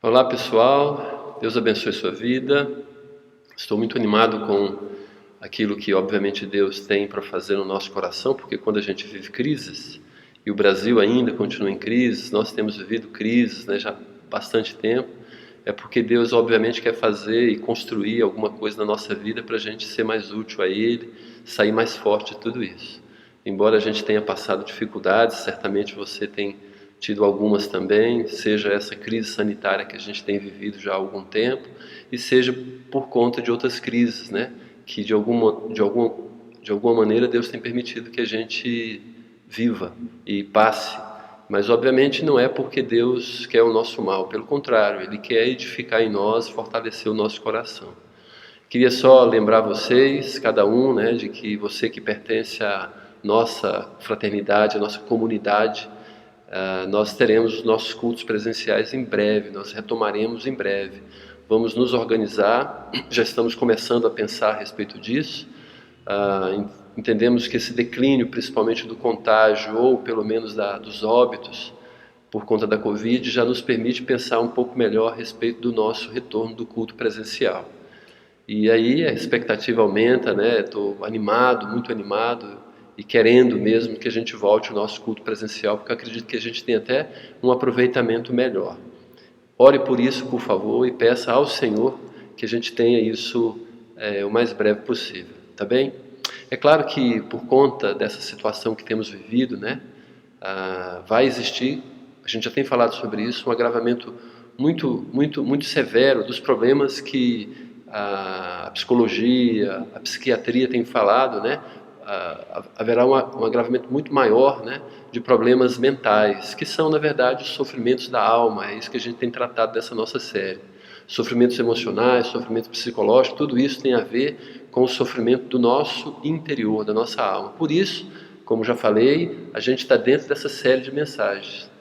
Olá pessoal, Deus abençoe sua vida. Estou muito animado com aquilo que obviamente Deus tem para fazer no nosso coração, porque quando a gente vive crises, e o Brasil ainda continua em crises, nós temos vivido crises, já há bastante tempo, é porque Deus obviamente quer fazer e construir alguma coisa na nossa vida para a gente ser mais útil a Ele, sair mais forte de tudo isso. Embora a gente tenha passado dificuldades, certamente você tem tido algumas também, seja essa crise sanitária que a gente tem vivido já há algum tempo, e seja por conta de outras crises, que de alguma maneira Deus tem permitido que a gente viva e passe. Mas obviamente não é porque Deus quer o nosso mal, pelo contrário, Ele quer edificar em nós, fortalecer o nosso coração. Queria só lembrar vocês, cada um, de que você que pertence à nossa fraternidade, à nossa comunidade, nós teremos os nossos cultos presenciais em breve, nós retomaremos em breve. Vamos nos organizar, já estamos começando a pensar a respeito disso. Entendemos que esse declínio, principalmente do contágio, ou pelo menos dos óbitos, por conta da Covid, já nos permite pensar um pouco melhor a respeito do nosso retorno do culto presencial. E aí a expectativa aumenta, estou animado, muito animado, e querendo mesmo que a gente volte ao nosso culto presencial, porque eu acredito que a gente tem até um aproveitamento melhor. Ore por isso, por favor, e peça ao Senhor que a gente tenha isso o mais breve possível, tá bem? É claro que por conta dessa situação que temos vivido, vai existir, a gente já tem falado sobre isso, um agravamento muito severo dos problemas que a psicologia, a psiquiatria tem falado, haverá um agravamento muito maior, de problemas mentais, que são, na verdade, os sofrimentos da alma. É isso que a gente tem tratado dessa nossa série. Sofrimentos emocionais, sofrimento psicológico, tudo isso tem a ver com o sofrimento do nosso interior, da nossa alma. Por isso, como já falei, a gente está dentro dessa série de mensagens.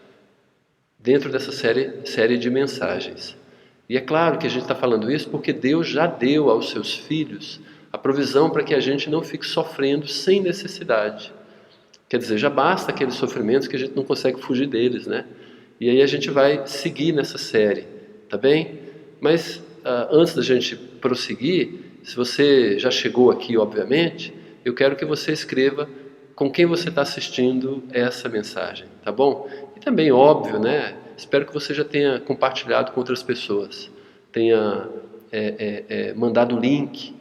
Dentro dessa série de mensagens. E é claro que a gente está falando isso porque Deus já deu aos seus filhos a provisão para que a gente não fique sofrendo sem necessidade. Quer dizer, já basta aqueles sofrimentos que a gente não consegue fugir deles, E aí a gente vai seguir nessa série, tá bem? Mas antes da gente prosseguir, se você já chegou aqui, obviamente, eu quero que você escreva com quem você está assistindo essa mensagem, tá bom? E também, óbvio, espero que você já tenha compartilhado com outras pessoas, tenha mandado o link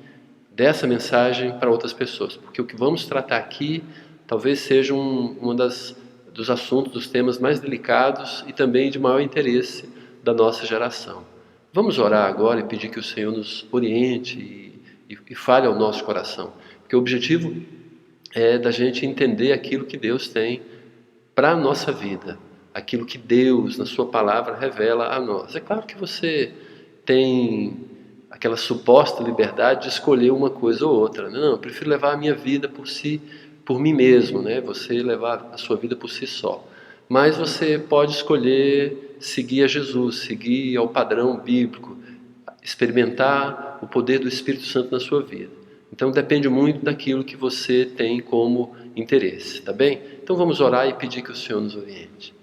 dessa mensagem para outras pessoas, porque o que vamos tratar aqui talvez seja dos assuntos, dos temas mais delicados e também de maior interesse da nossa geração. Vamos orar agora e pedir que o Senhor nos oriente e fale ao nosso coração, porque o objetivo é da gente entender aquilo que Deus tem para a nossa vida, aquilo que Deus, na sua palavra, revela a nós. É claro que você tem aquela suposta liberdade de escolher uma coisa ou outra. Não, eu prefiro levar a minha vida por mim mesmo, Você levar a sua vida por si só. Mas você pode escolher seguir a Jesus, seguir ao padrão bíblico, experimentar o poder do Espírito Santo na sua vida. Então depende muito daquilo que você tem como interesse, tá bem? Então vamos orar e pedir que o Senhor nos oriente.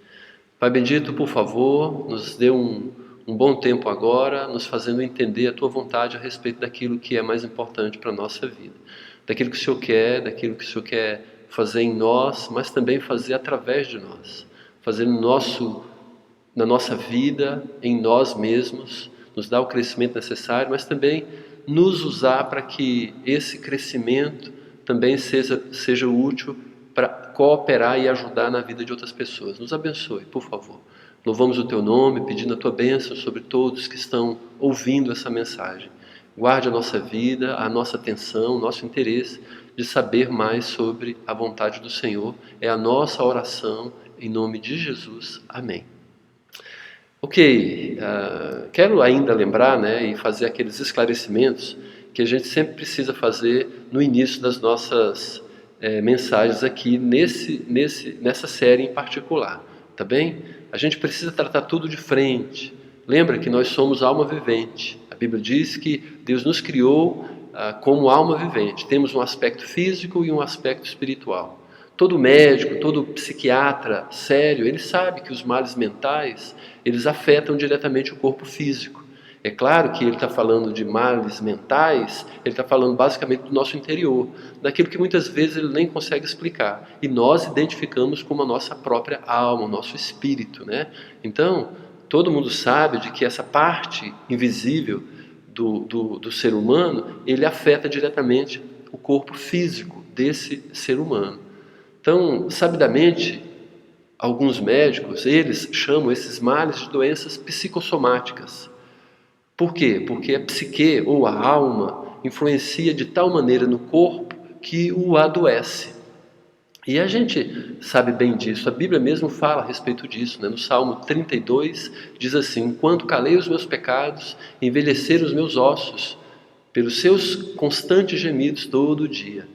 Pai bendito, por favor, nos dê um bom tempo agora, nos fazendo entender a Tua vontade a respeito daquilo que é mais importante para a nossa vida. Daquilo que o Senhor quer, daquilo que o Senhor quer fazer em nós, mas também fazer através de nós. Fazer na nossa vida, em nós mesmos, nos dar o crescimento necessário, mas também nos usar para que esse crescimento também seja útil para cooperar e ajudar na vida de outras pessoas. Nos abençoe, por favor. Louvamos o Teu nome, pedindo a Tua bênção sobre todos que estão ouvindo essa mensagem. Guarde a nossa vida, a nossa atenção, o nosso interesse de saber mais sobre a vontade do Senhor. É a nossa oração, em nome de Jesus. Amém. Ok, quero ainda lembrar e fazer aqueles esclarecimentos que a gente sempre precisa fazer no início das nossas mensagens aqui nessa série em particular, tá bem? A gente precisa tratar tudo de frente. Lembra que nós somos alma vivente. A Bíblia diz que Deus nos criou como alma vivente. Temos um aspecto físico e um aspecto espiritual. Todo médico, todo psiquiatra sério, ele sabe que os males mentais, eles afetam diretamente o corpo físico. É claro que ele está falando de males mentais, ele está falando basicamente do nosso interior, daquilo que muitas vezes ele nem consegue explicar. E nós identificamos como a nossa própria alma, o nosso espírito, né? Então, todo mundo sabe de que essa parte invisível do ser humano, ele afeta diretamente o corpo físico desse ser humano. Então, sabidamente, alguns médicos, eles chamam esses males de doenças psicossomáticas. Por quê? Porque a psique ou a alma influencia de tal maneira no corpo que o adoece. E a gente sabe bem disso, a Bíblia mesmo fala a respeito disso, né? No Salmo 32 diz assim: enquanto calei os meus pecados, envelheceram os meus ossos, pelos seus constantes gemidos todo o dia.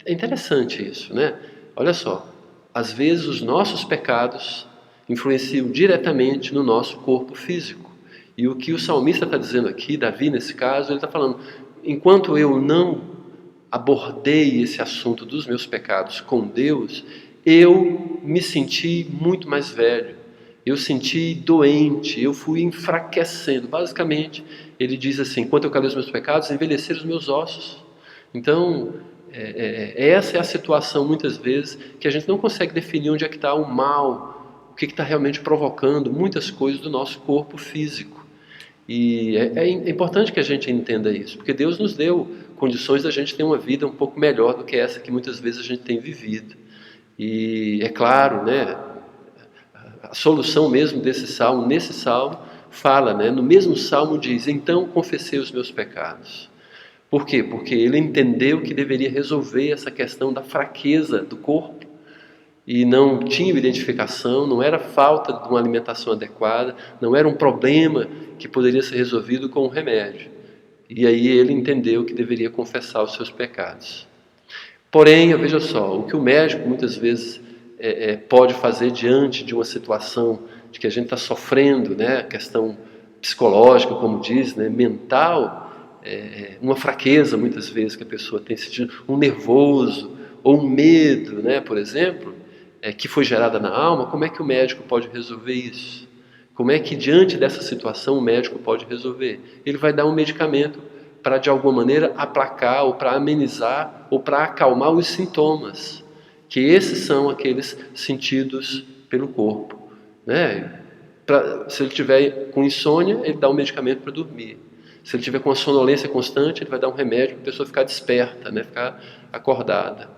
É interessante isso, né? Olha só, às vezes os nossos pecados influenciam diretamente no nosso corpo físico. E o que o salmista está dizendo aqui, Davi nesse caso, ele está falando: enquanto eu não abordei esse assunto dos meus pecados com Deus, eu me senti muito mais velho, eu senti doente, eu fui enfraquecendo. Basicamente, ele diz assim: enquanto eu calei os meus pecados, envelheceram os meus ossos. Então, essa é a situação, muitas vezes, que a gente não consegue definir onde é que está o mal, o que está realmente provocando muitas coisas do nosso corpo físico. E é importante que a gente entenda isso, porque Deus nos deu condições da gente ter uma vida um pouco melhor do que essa que muitas vezes a gente tem vivido. E é claro, né, a solução mesmo desse salmo, nesse salmo, fala, né, no mesmo salmo diz: então confessei os meus pecados. Por quê? Porque ele entendeu que deveria resolver essa questão da fraqueza do corpo, e não tinha identificação, não era falta de uma alimentação adequada, não era um problema que poderia ser resolvido com um remédio. E aí ele entendeu que deveria confessar os seus pecados. Porém, veja só, o que o médico muitas vezes pode fazer diante de uma situação de que a gente está sofrendo, né, questão psicológica, como diz, né, mental, uma fraqueza muitas vezes que a pessoa tem sentido, um nervoso ou um medo, né, por exemplo, que foi gerada na alma. Como é que o médico pode resolver isso? Como é que diante dessa situação o médico pode resolver? Ele vai dar um medicamento para de alguma maneira aplacar ou para amenizar ou para acalmar os sintomas, que esses são aqueles sentidos pelo corpo, né? Se ele tiver com insônia, ele dá um medicamento para dormir. Se ele tiver com uma sonolência constante, ele vai dar um remédio para a pessoa ficar desperta, né? Ficar acordada.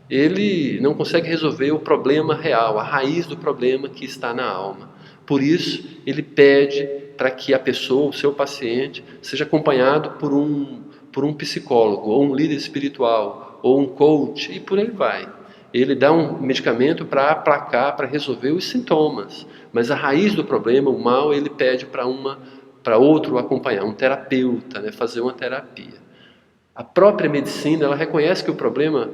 Ele não consegue resolver o problema real, a raiz do problema que está na alma. Por isso, ele pede para que a pessoa, o seu paciente, seja acompanhado por um psicólogo, ou um líder espiritual, ou um coach, e por aí vai. Ele dá um medicamento para aplacar, para resolver os sintomas, mas a raiz do problema, o mal, ele pede para outro acompanhar, um terapeuta, né, fazer uma terapia. A própria medicina, ela reconhece que o problema,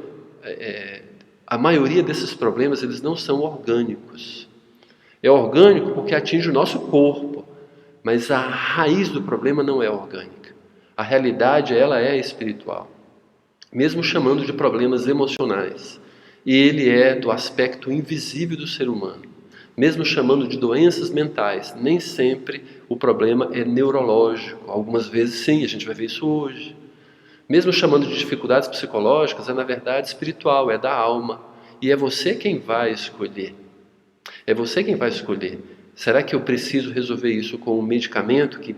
a maioria desses problemas, eles não são orgânicos. É orgânico porque atinge o nosso corpo, mas a raiz do problema não é orgânica. A realidade, ela é espiritual, mesmo chamando de problemas emocionais. E ele é do aspecto invisível do ser humano. Mesmo chamando de doenças mentais, nem sempre o problema é neurológico. Algumas vezes sim, a gente vai ver isso hoje. Mesmo chamando de dificuldades psicológicas, é na verdade espiritual, é da alma. E é você quem vai escolher. É você quem vai escolher. Será que eu preciso resolver isso com um medicamento que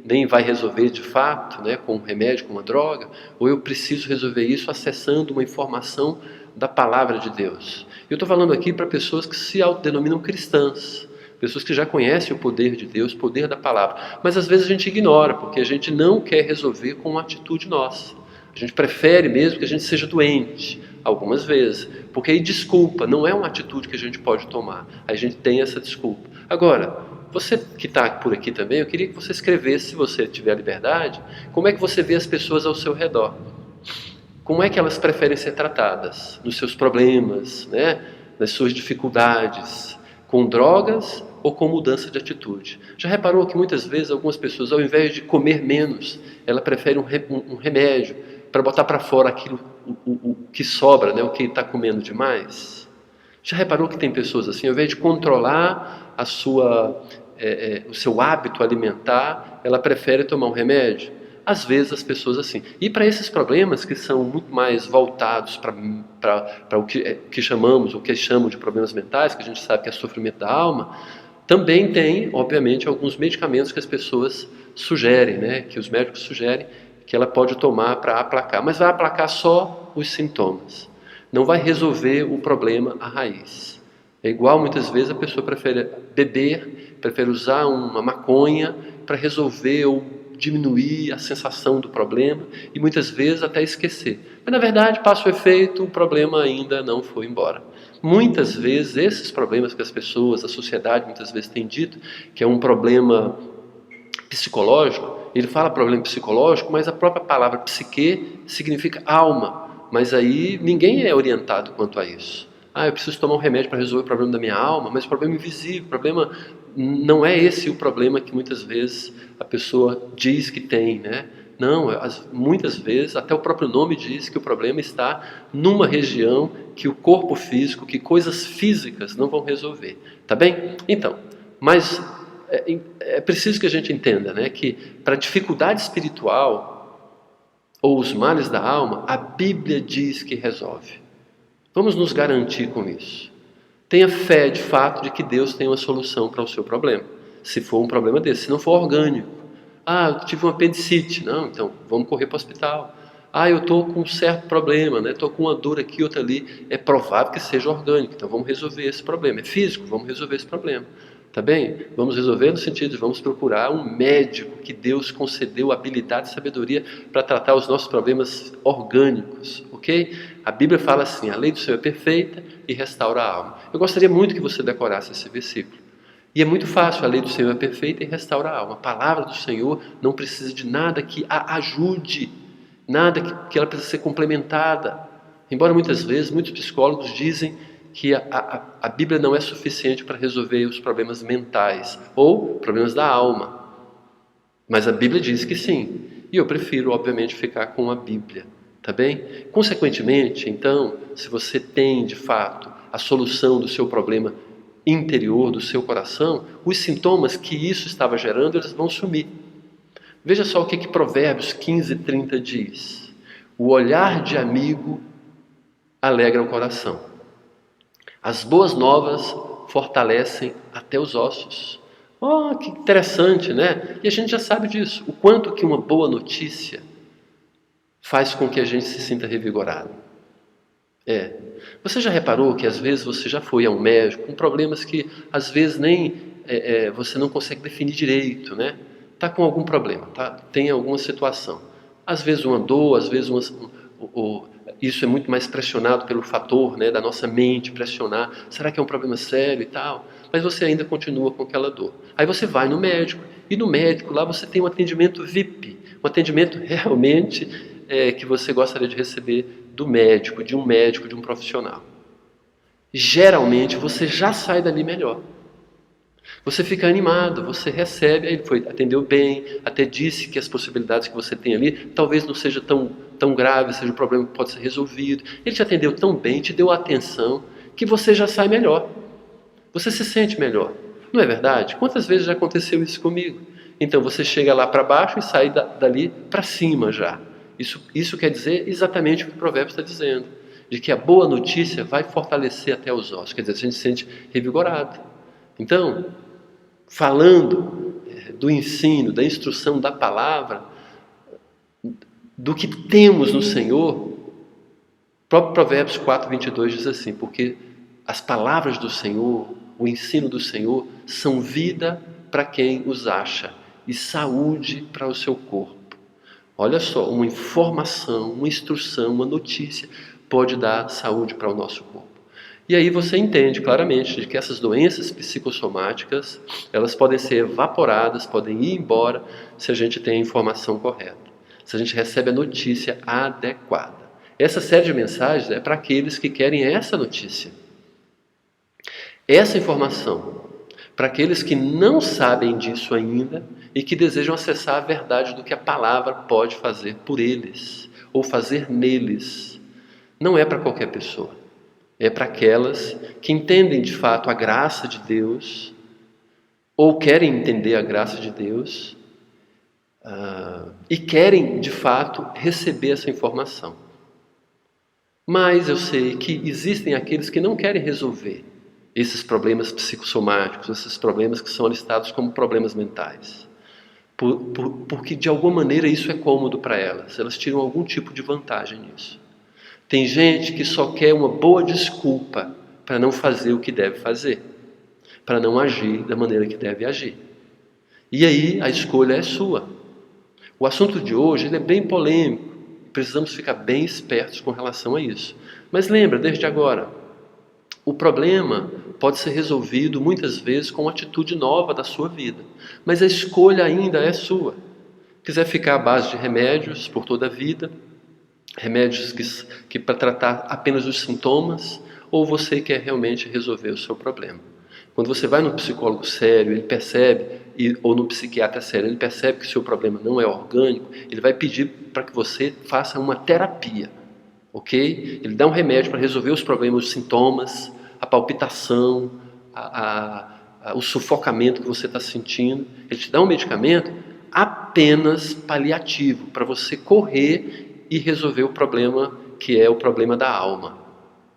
nem vai resolver de fato, né, com um remédio, com uma droga? Ou eu preciso resolver isso acessando uma informação da palavra de Deus? Eu estou falando aqui para pessoas que se autodenominam cristãs, pessoas que já conhecem o poder de Deus, o poder da palavra. Mas às vezes a gente ignora, porque a gente não quer resolver com uma atitude nossa. A gente prefere mesmo que a gente seja doente, algumas vezes, porque aí desculpa, não é uma atitude que a gente pode tomar. A gente tem essa desculpa. Agora, você que está por aqui também, eu queria que você escrevesse, se você tiver a liberdade, como é que você vê as pessoas ao seu redor. Como é que elas preferem ser tratadas nos seus problemas, né? Nas suas dificuldades, com drogas ou com mudança de atitude? Já reparou que muitas vezes algumas pessoas, ao invés de comer menos, ela prefere um remédio para botar para fora aquilo, o que sobra, né? O que está comendo demais? Já reparou que tem pessoas assim, ao invés de controlar o seu hábito alimentar, ela prefere tomar um remédio? Às vezes as pessoas assim. E para esses problemas que são muito mais voltados para o que chamamos, o que chamam de problemas mentais, que a gente sabe que é sofrimento da alma, também tem, obviamente, alguns medicamentos que as pessoas sugerem, né, que os médicos sugerem que ela pode tomar para aplacar, mas vai aplacar só os sintomas, não vai resolver o problema à raiz. É igual muitas vezes a pessoa prefere beber, prefere usar uma maconha para resolver ou diminuir a sensação do problema e muitas vezes até esquecer. Mas na verdade passa o efeito, o problema ainda não foi embora. Muitas vezes esses problemas que as pessoas, a sociedade muitas vezes tem dito que é um problema psicológico, ele fala problema psicológico, mas a própria palavra psique significa alma, mas aí ninguém é orientado quanto a isso. Eu preciso tomar um remédio para resolver o problema da minha alma, mas o problema é invisível, o problema não é esse o problema que muitas vezes a pessoa diz que tem, né? Não, muitas vezes até o próprio nome diz que o problema está numa região que o corpo físico, que coisas físicas não vão resolver, tá bem? Então, mas é preciso que a gente entenda, né, que para a dificuldade espiritual ou os males da alma, a Bíblia diz que resolve. Vamos nos garantir com isso. Tenha fé de fato de que Deus tem uma solução para o seu problema, se for um problema desse, se não for orgânico. Eu tive uma apendicite. Não, então vamos correr para o hospital. Eu estou com um certo problema, né? Estou com uma dor aqui, outra ali. É provável que seja orgânico, então vamos resolver esse problema. É físico, vamos resolver esse problema. Tá bem? Vamos resolver no sentido de vamos procurar um médico que Deus concedeu habilidade e sabedoria para tratar os nossos problemas orgânicos, ok? A Bíblia fala assim, a lei do Senhor é perfeita e restaura a alma. Eu gostaria muito que você decorasse esse versículo. E é muito fácil, a lei do Senhor é perfeita e restaura a alma. A palavra do Senhor não precisa de nada que a ajude, nada que ela precisa ser complementada. Embora muitas vezes, muitos psicólogos dizem que a Bíblia não é suficiente para resolver os problemas mentais ou problemas da alma. Mas a Bíblia diz que sim. E eu prefiro, obviamente, ficar com a Bíblia. Tá bem? Consequentemente, então, se você tem, de fato, a solução do seu problema interior, do seu coração, os sintomas que isso estava gerando, eles vão sumir. Veja só o que Provérbios 15:30 diz. O olhar de amigo alegra o coração. As boas novas fortalecem até os ossos. Que interessante, né? E a gente já sabe disso. O quanto que uma boa notícia faz com que a gente se sinta revigorado. Você já reparou que às vezes você já foi a um médico com problemas que às vezes nem você não consegue definir direito, né? Está com algum problema, tem alguma situação. Às vezes uma dor, às vezes isso é muito mais pressionado pelo fator, né, da nossa mente pressionar. Será que é um problema sério e tal? Mas você ainda continua com aquela dor. Aí você vai no médico, e no médico lá você tem um atendimento VIP, um atendimento realmente que você gostaria de receber do médico, de um profissional. Geralmente você já sai dali melhor. Você fica animado, você recebe, ele atendeu bem, até disse que as possibilidades que você tem ali talvez não seja tão grave, seja um problema que pode ser resolvido. Ele te atendeu tão bem, te deu atenção, que você já sai melhor. Você se sente melhor. Não é verdade? Quantas vezes já aconteceu isso comigo? Então você chega lá para baixo e sai dali para cima já. Isso quer dizer exatamente o que o provérbio está dizendo, de que a boa notícia vai fortalecer até os ossos, quer dizer, a gente se sente revigorado. Então, falando do ensino, da instrução da palavra, do que temos no Senhor, o próprio Provérbios 4:22 diz assim, porque as palavras do Senhor, o ensino do Senhor, são vida para quem os acha e saúde para o seu corpo. Olha só, uma informação, uma instrução, uma notícia pode dar saúde para o nosso corpo. E aí você entende claramente de que essas doenças psicossomáticas, elas podem ser evaporadas, podem ir embora se a gente tem a informação correta, se a gente recebe a notícia adequada. Essa série de mensagens é para aqueles que querem essa notícia, essa informação, para aqueles que não sabem disso ainda e que desejam acessar a verdade do que a palavra pode fazer por eles, ou fazer neles, não é para qualquer pessoa. É para aquelas que entendem de fato a graça de Deus, ou querem entender a graça de Deus, e querem de fato receber essa informação. Mas eu sei que existem aqueles que não querem resolver esses problemas psicossomáticos, esses problemas que são listados como problemas mentais. Porque de alguma maneira isso é cômodo para elas, elas tiram algum tipo de vantagem nisso. Tem gente que só quer uma boa desculpa para não fazer o que deve fazer, para não agir da maneira que deve agir. E aí a escolha é sua. O assunto de hoje ele é bem polêmico, precisamos ficar bem espertos com relação a isso. Mas lembra, desde agora, o problema pode ser resolvido muitas vezes com uma atitude nova da sua vida, mas a escolha ainda é sua. Quiser ficar à base de remédios por toda a vida, remédios que para tratar apenas os sintomas, ou você quer realmente resolver o seu problema. Quando você vai no psicólogo sério, ele percebe, ou no psiquiatra sério, ele percebe que o seu problema não é orgânico, ele vai pedir para que você faça uma terapia, ok? Ele dá um remédio para resolver os problemas, os sintomas, a palpitação, o sufocamento que você está sentindo. Ele te dá um medicamento apenas paliativo, para você correr e resolver o problema que é o problema da alma.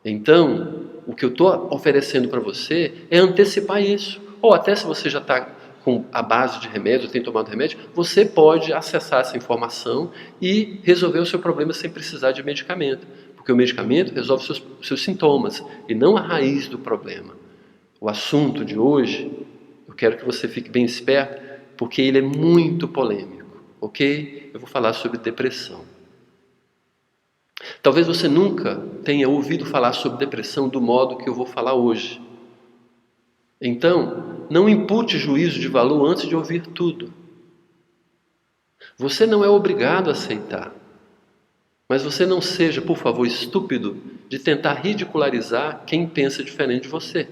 Então, o que eu estou oferecendo para você é antecipar isso. Ou até se você já está com a base de remédio, tem tomado remédio, você pode acessar essa informação e resolver o seu problema sem precisar de medicamento. Porque o medicamento resolve seus sintomas e não a raiz do problema. O assunto de hoje, eu quero que você fique bem esperto, porque ele é muito polêmico, ok? Eu vou falar sobre depressão. Talvez você nunca tenha ouvido falar sobre depressão do modo que eu vou falar hoje. Então, não impute juízo de valor antes de ouvir tudo. Você não é obrigado a aceitar. Mas você não seja, por favor, estúpido de tentar ridicularizar quem pensa diferente de você.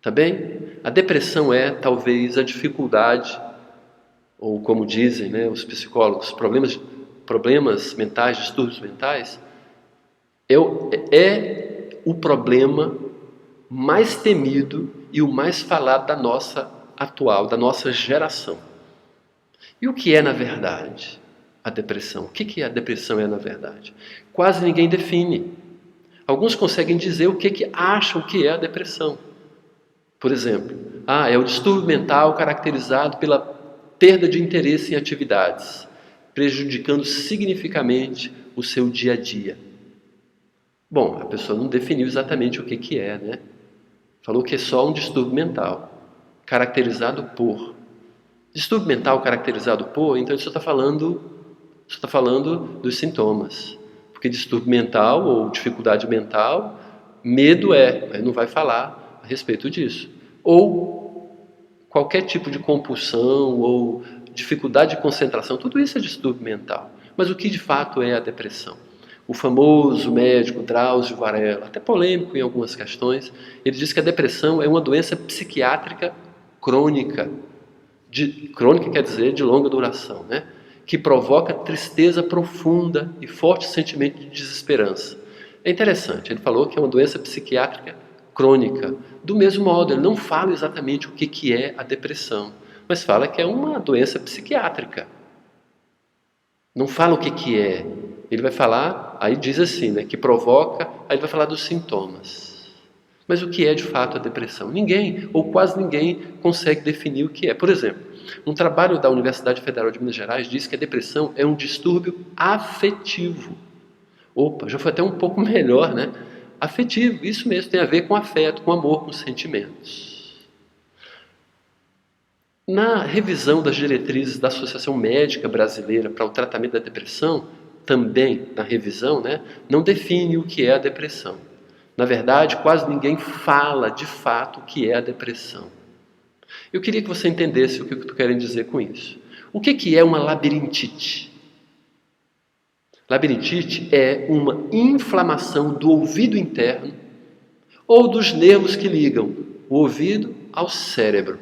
Tá bem? A depressão é, talvez, a dificuldade, ou como dizem, né, os psicólogos, problemas mentais, distúrbios mentais, é o problema mais temido e o mais falado da nossa atual, da nossa geração. E o que é, na verdade, a depressão? O que a depressão é, na verdade? Quase ninguém define. Alguns conseguem dizer o que acham que é a depressão. Por exemplo, é o distúrbio mental caracterizado pela perda de interesse em atividades, prejudicando significativamente o seu dia a dia. Bom, a pessoa não definiu exatamente o que é, né? Falou que é só um distúrbio mental, caracterizado por. Distúrbio mental caracterizado por, então isso está falando dos sintomas. Porque distúrbio mental ou dificuldade mental, medo não vai falar a respeito disso. Ou qualquer tipo de compulsão ou dificuldade de concentração, tudo isso é distúrbio mental. Mas o que de fato é a depressão? O famoso médico Drauzio Varela, até polêmico em algumas questões, ele diz que a depressão é uma doença psiquiátrica crônica. Crônica quer dizer de longa duração, né? Que provoca tristeza profunda e forte sentimento de desesperança. É interessante, ele falou que é uma doença psiquiátrica crônica. Do mesmo modo, ele não fala exatamente o que é a depressão, mas fala que é uma doença psiquiátrica. Não fala o que é. Ele vai falar, aí diz assim, né, que provoca, aí ele vai falar dos sintomas. Mas o que é de fato a depressão? Ninguém, ou quase ninguém, consegue definir o que é. Por exemplo, um trabalho da Universidade Federal de Minas Gerais diz que a depressão é um distúrbio afetivo. Opa, já foi até um pouco melhor, né? Afetivo, isso mesmo, tem a ver com afeto, com amor, com sentimentos. Na revisão das diretrizes da Associação Médica Brasileira para o tratamento da depressão, também na revisão, né, não define o que é a depressão. Na verdade, quase ninguém fala de fato o que é a depressão. Eu queria que você entendesse o que eu estou querendo dizer com isso. O que é uma labirintite? Labirintite é uma inflamação do ouvido interno ou dos nervos que ligam o ouvido ao cérebro.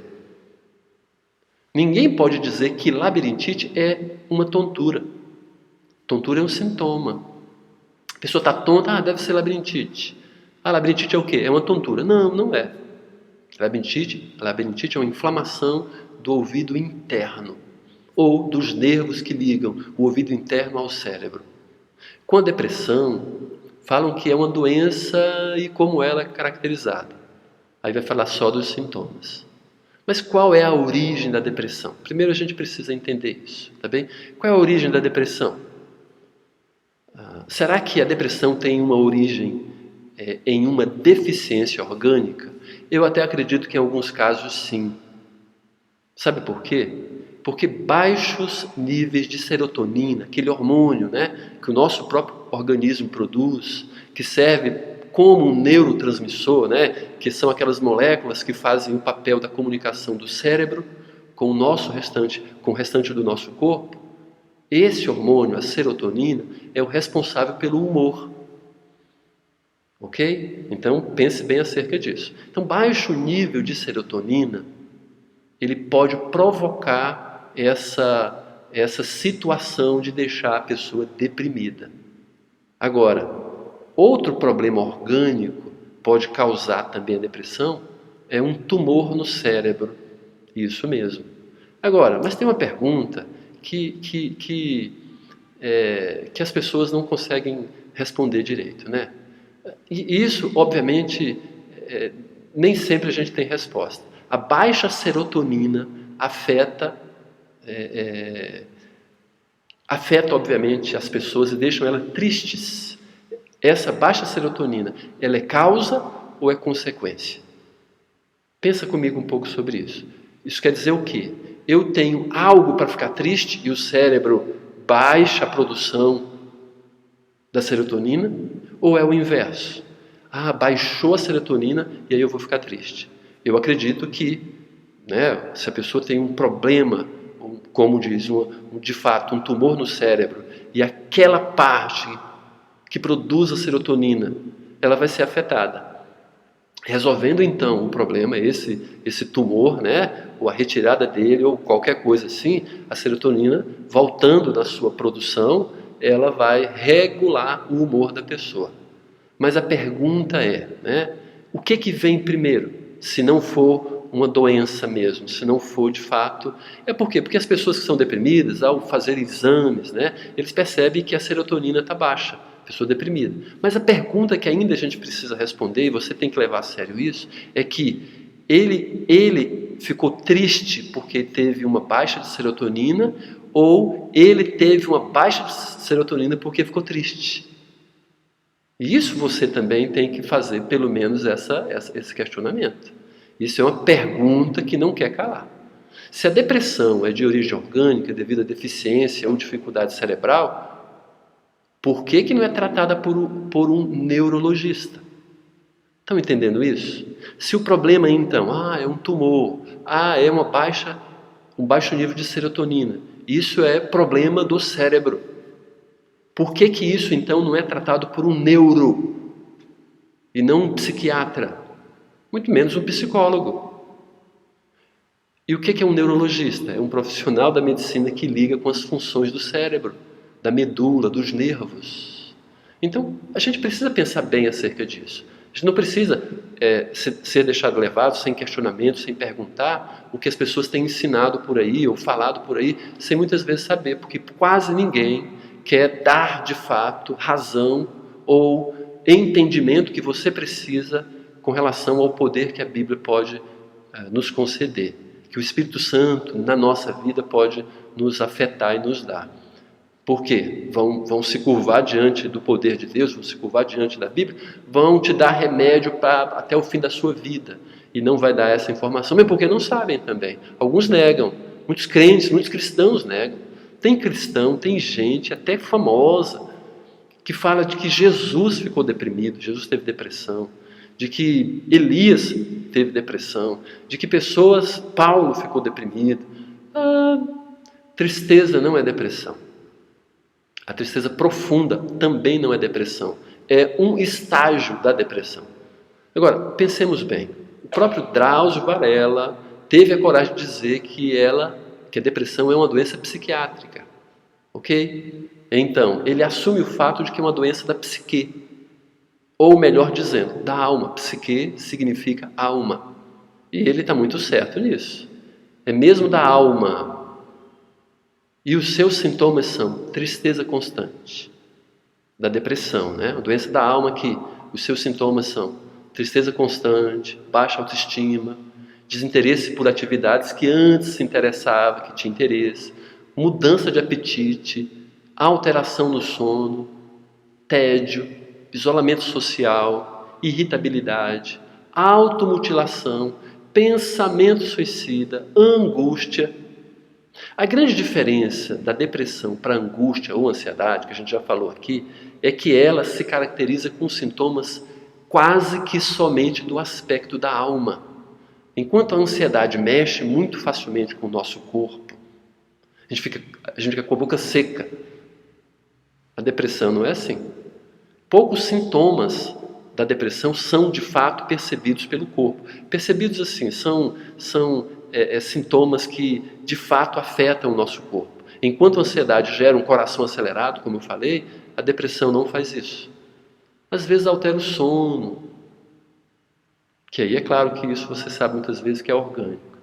Ninguém pode dizer que labirintite é uma tontura. Tontura é um sintoma. A pessoa está tonta, deve ser labirintite. Labirintite é o quê? É uma tontura. Não, não é. Labirintite é uma inflamação do ouvido interno, ou dos nervos que ligam o ouvido interno ao cérebro. Com a depressão, falam que é uma doença e como ela é caracterizada. Aí vai falar só dos sintomas. Mas qual é a origem da depressão? Primeiro a gente precisa entender isso, tá bem? Qual é a origem da depressão? Será que a depressão tem uma origem em uma deficiência orgânica? Eu até acredito que em alguns casos sim. Sabe por quê? Porque baixos níveis de serotonina, aquele hormônio, né, que o nosso próprio organismo produz, que serve como um neurotransmissor, né, que são aquelas moléculas que fazem o papel da comunicação do cérebro com o restante do nosso corpo. Esse hormônio, a serotonina, é o responsável pelo humor. Ok? Então pense bem acerca disso. Então, baixo nível de serotonina, ele pode provocar essa situação de deixar a pessoa deprimida. Agora, outro problema orgânico pode causar também a depressão é um tumor no cérebro. Isso mesmo. Agora, mas tem uma pergunta que as pessoas não conseguem responder direito, né? E isso, obviamente, nem sempre a gente tem resposta. A baixa serotonina afeta, obviamente, as pessoas e deixam elas tristes. Essa baixa serotonina, ela é causa ou é consequência? Pensa comigo um pouco sobre isso. Isso quer dizer o quê? Eu tenho algo para ficar triste e o cérebro baixa a produção da serotonina? Ou é o inverso? Baixou a serotonina e aí eu vou ficar triste. Eu acredito que, né, se a pessoa tem um problema, como diz, de fato, um tumor no cérebro, e aquela parte que produz a serotonina, ela vai ser afetada. Resolvendo então o problema, esse tumor, né, ou a retirada dele, ou qualquer coisa assim, a serotonina, voltando na sua produção, ela vai regular o humor da pessoa. Mas a pergunta é, né, o que vem primeiro? Se não for uma doença mesmo, se não for de fato... Por quê? Porque as pessoas que são deprimidas, ao fazer exames, né, eles percebem que a serotonina está baixa, pessoa deprimida. Mas a pergunta que ainda a gente precisa responder, e você tem que levar a sério isso, é que ele ficou triste porque teve uma baixa de serotonina, ou ele teve uma baixa de serotonina porque ficou triste? E isso você também tem que fazer, pelo menos, esse questionamento. Isso é uma pergunta que não quer calar. Se a depressão é de origem orgânica, devido à deficiência ou dificuldade cerebral, por que não é tratada por um neurologista? Estão entendendo isso? Se o problema então, é um tumor, é um baixo nível de serotonina, isso é problema do cérebro. Por que isso então não é tratado por um neuro e não um psiquiatra? Muito menos um psicólogo. E o que é um neurologista? É um profissional da medicina que liga com as funções do cérebro, da medula, dos nervos. Então, a gente precisa pensar bem acerca disso. A gente não precisa ser deixado levado sem questionamento, sem perguntar o que as pessoas têm ensinado por aí ou falado por aí, sem muitas vezes saber, porque quase ninguém quer dar de fato razão ou entendimento que você precisa com relação ao poder que a Bíblia pode nos conceder, que o Espírito Santo na nossa vida pode nos afetar e nos dar. Por quê? Vão se curvar diante do poder de Deus, vão se curvar diante da Bíblia, vão te dar remédio até o fim da sua vida, e não vai dar essa informação, mas porque não sabem também. Alguns negam, muitos crentes, muitos cristãos negam. Tem cristão, tem gente até famosa que fala de que Jesus ficou deprimido, Jesus teve depressão, de que Elias teve depressão, de que Paulo ficou deprimido. Tristeza não é depressão. A tristeza profunda também não é depressão. É um estágio da depressão. Agora, pensemos bem. O próprio Drauzio Varela teve a coragem de dizer que a depressão é uma doença psiquiátrica. Ok? Então, ele assume o fato de que é uma doença da psique, ou melhor dizendo, da alma. Psique significa alma. E ele está muito certo nisso. É mesmo da alma. E os seus sintomas são tristeza constante, da depressão, né? A doença da alma que os seus sintomas são tristeza constante, baixa autoestima, desinteresse por atividades que antes se interessava, que tinha interesse, mudança de apetite, alteração no sono, tédio, isolamento social, irritabilidade, automutilação, pensamento suicida, angústia. A grande diferença da depressão para a angústia ou ansiedade, que a gente já falou aqui, é que ela se caracteriza com sintomas quase que somente do aspecto da alma. Enquanto a ansiedade mexe muito facilmente com o nosso corpo, a gente fica com a boca seca. A depressão não é assim. Poucos sintomas da depressão são de fato percebidos pelo corpo. Percebidos assim, são sintomas que de fato afetam o nosso corpo. Enquanto a ansiedade gera um coração acelerado, como eu falei, a depressão não faz isso. Às vezes altera o sono, que aí é claro que isso você sabe muitas vezes que é orgânico.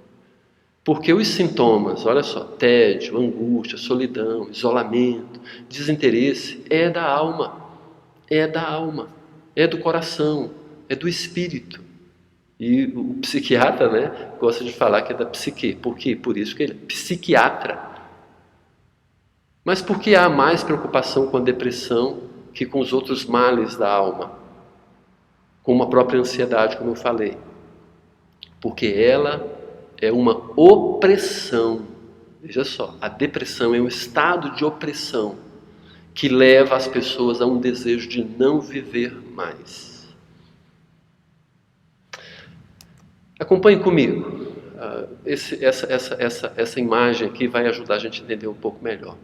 Porque os sintomas, olha só, tédio, angústia, solidão, isolamento, desinteresse, é da alma, é do coração, é do espírito. E o psiquiatra, né, gosta de falar que é da psique. Por quê? Por isso que ele é psiquiatra. Mas por que há mais preocupação com a depressão que com os outros males da alma? Com a própria ansiedade, como eu falei. Porque ela é uma opressão. Veja só, a depressão é um estado de opressão que leva as pessoas a um desejo de não viver mais. Acompanhe comigo. Essa imagem aqui vai ajudar a gente a entender um pouco melhor.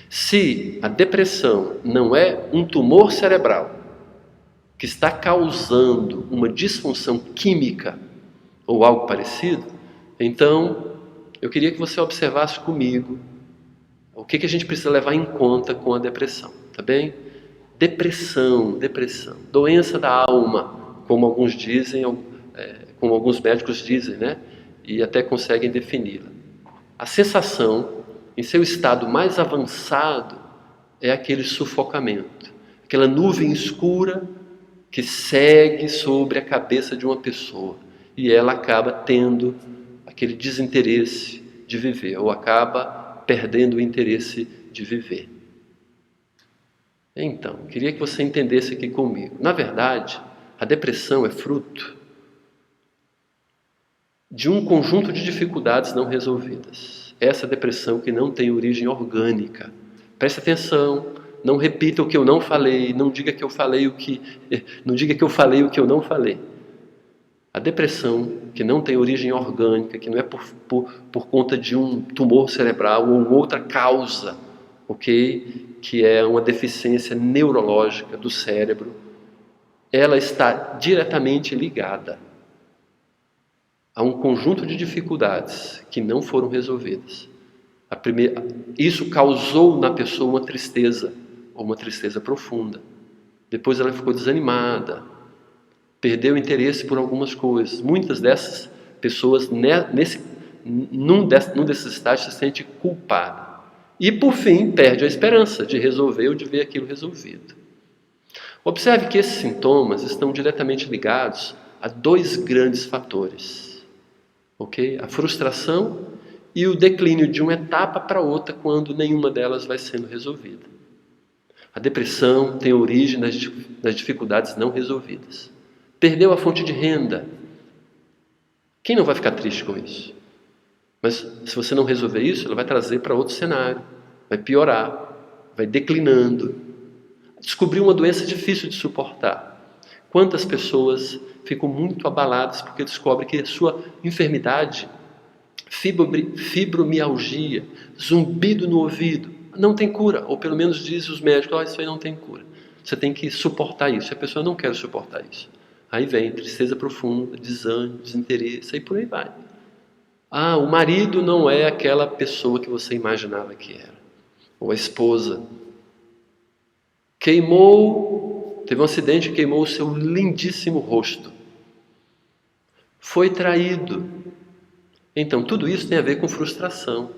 Se a depressão não é um tumor cerebral que está causando uma disfunção química ou algo parecido, então eu queria que você observasse comigo o que a gente precisa levar em conta com a depressão, tá bem? Depressão, doença da alma, como alguns dizem, como alguns médicos dizem, né? E até conseguem defini-la. A sensação, em seu estado mais avançado, é aquele sufocamento, aquela nuvem escura que segue sobre a cabeça de uma pessoa e ela acaba tendo aquele desinteresse de viver, ou acaba perdendo o interesse de viver. Então, queria que você entendesse aqui comigo. Na verdade, a depressão é fruto de um conjunto de dificuldades não resolvidas. Essa depressão que não tem origem orgânica. Preste atenção, não repita o que eu não falei, não diga que eu falei o que eu não falei. A depressão que não tem origem orgânica, que não é por conta de um tumor cerebral ou outra causa, ok? Que é uma deficiência neurológica do cérebro, ela está diretamente ligada a um conjunto de dificuldades que não foram resolvidas. Isso causou na pessoa uma tristeza, ou uma tristeza profunda. Depois ela ficou desanimada, perdeu interesse por algumas coisas. Muitas dessas pessoas, num desses estágios, se sente culpada. E, por fim, perde a esperança de resolver ou de ver aquilo resolvido. Observe que esses sintomas estão diretamente ligados a dois grandes fatores. Okay? A frustração e o declínio de uma etapa para outra quando nenhuma delas vai sendo resolvida. A depressão tem origem nas dificuldades não resolvidas. Perdeu a fonte de renda. Quem não vai ficar triste com isso? Mas se você não resolver isso, ela vai trazer para outro cenário. Vai piorar, vai declinando. Descobriu uma doença difícil de suportar. Quantas pessoas ficam muito abaladas porque descobrem que a sua enfermidade, fibromialgia, zumbido no ouvido, não tem cura. Ou pelo menos dizem os médicos, isso aí não tem cura. Você tem que suportar isso. A pessoa não quer suportar isso. Aí vem tristeza profunda, desânimo, desinteresse, aí por aí vai. O marido não é aquela pessoa que você imaginava que era. ou a esposa. Teve um acidente que queimou o seu lindíssimo rosto. Foi traído. Então, tudo isso tem a ver com frustração.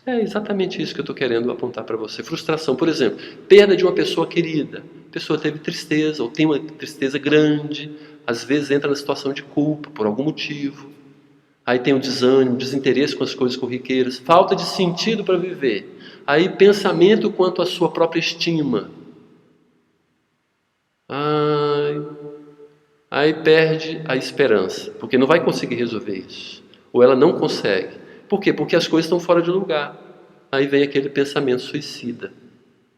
É exatamente isso que eu estou querendo apontar para você. Frustração, por exemplo, perda de uma pessoa querida. A pessoa teve tristeza, ou tem uma tristeza grande, às vezes entra na situação de culpa, por algum motivo. Aí tem o desânimo, desinteresse com as coisas corriqueiras, falta de sentido para viver. Aí pensamento quanto à sua própria estima. Aí perde a esperança, porque não vai conseguir resolver isso. Ou ela não consegue. Por quê? Porque as coisas estão fora de lugar. Aí vem aquele pensamento suicida.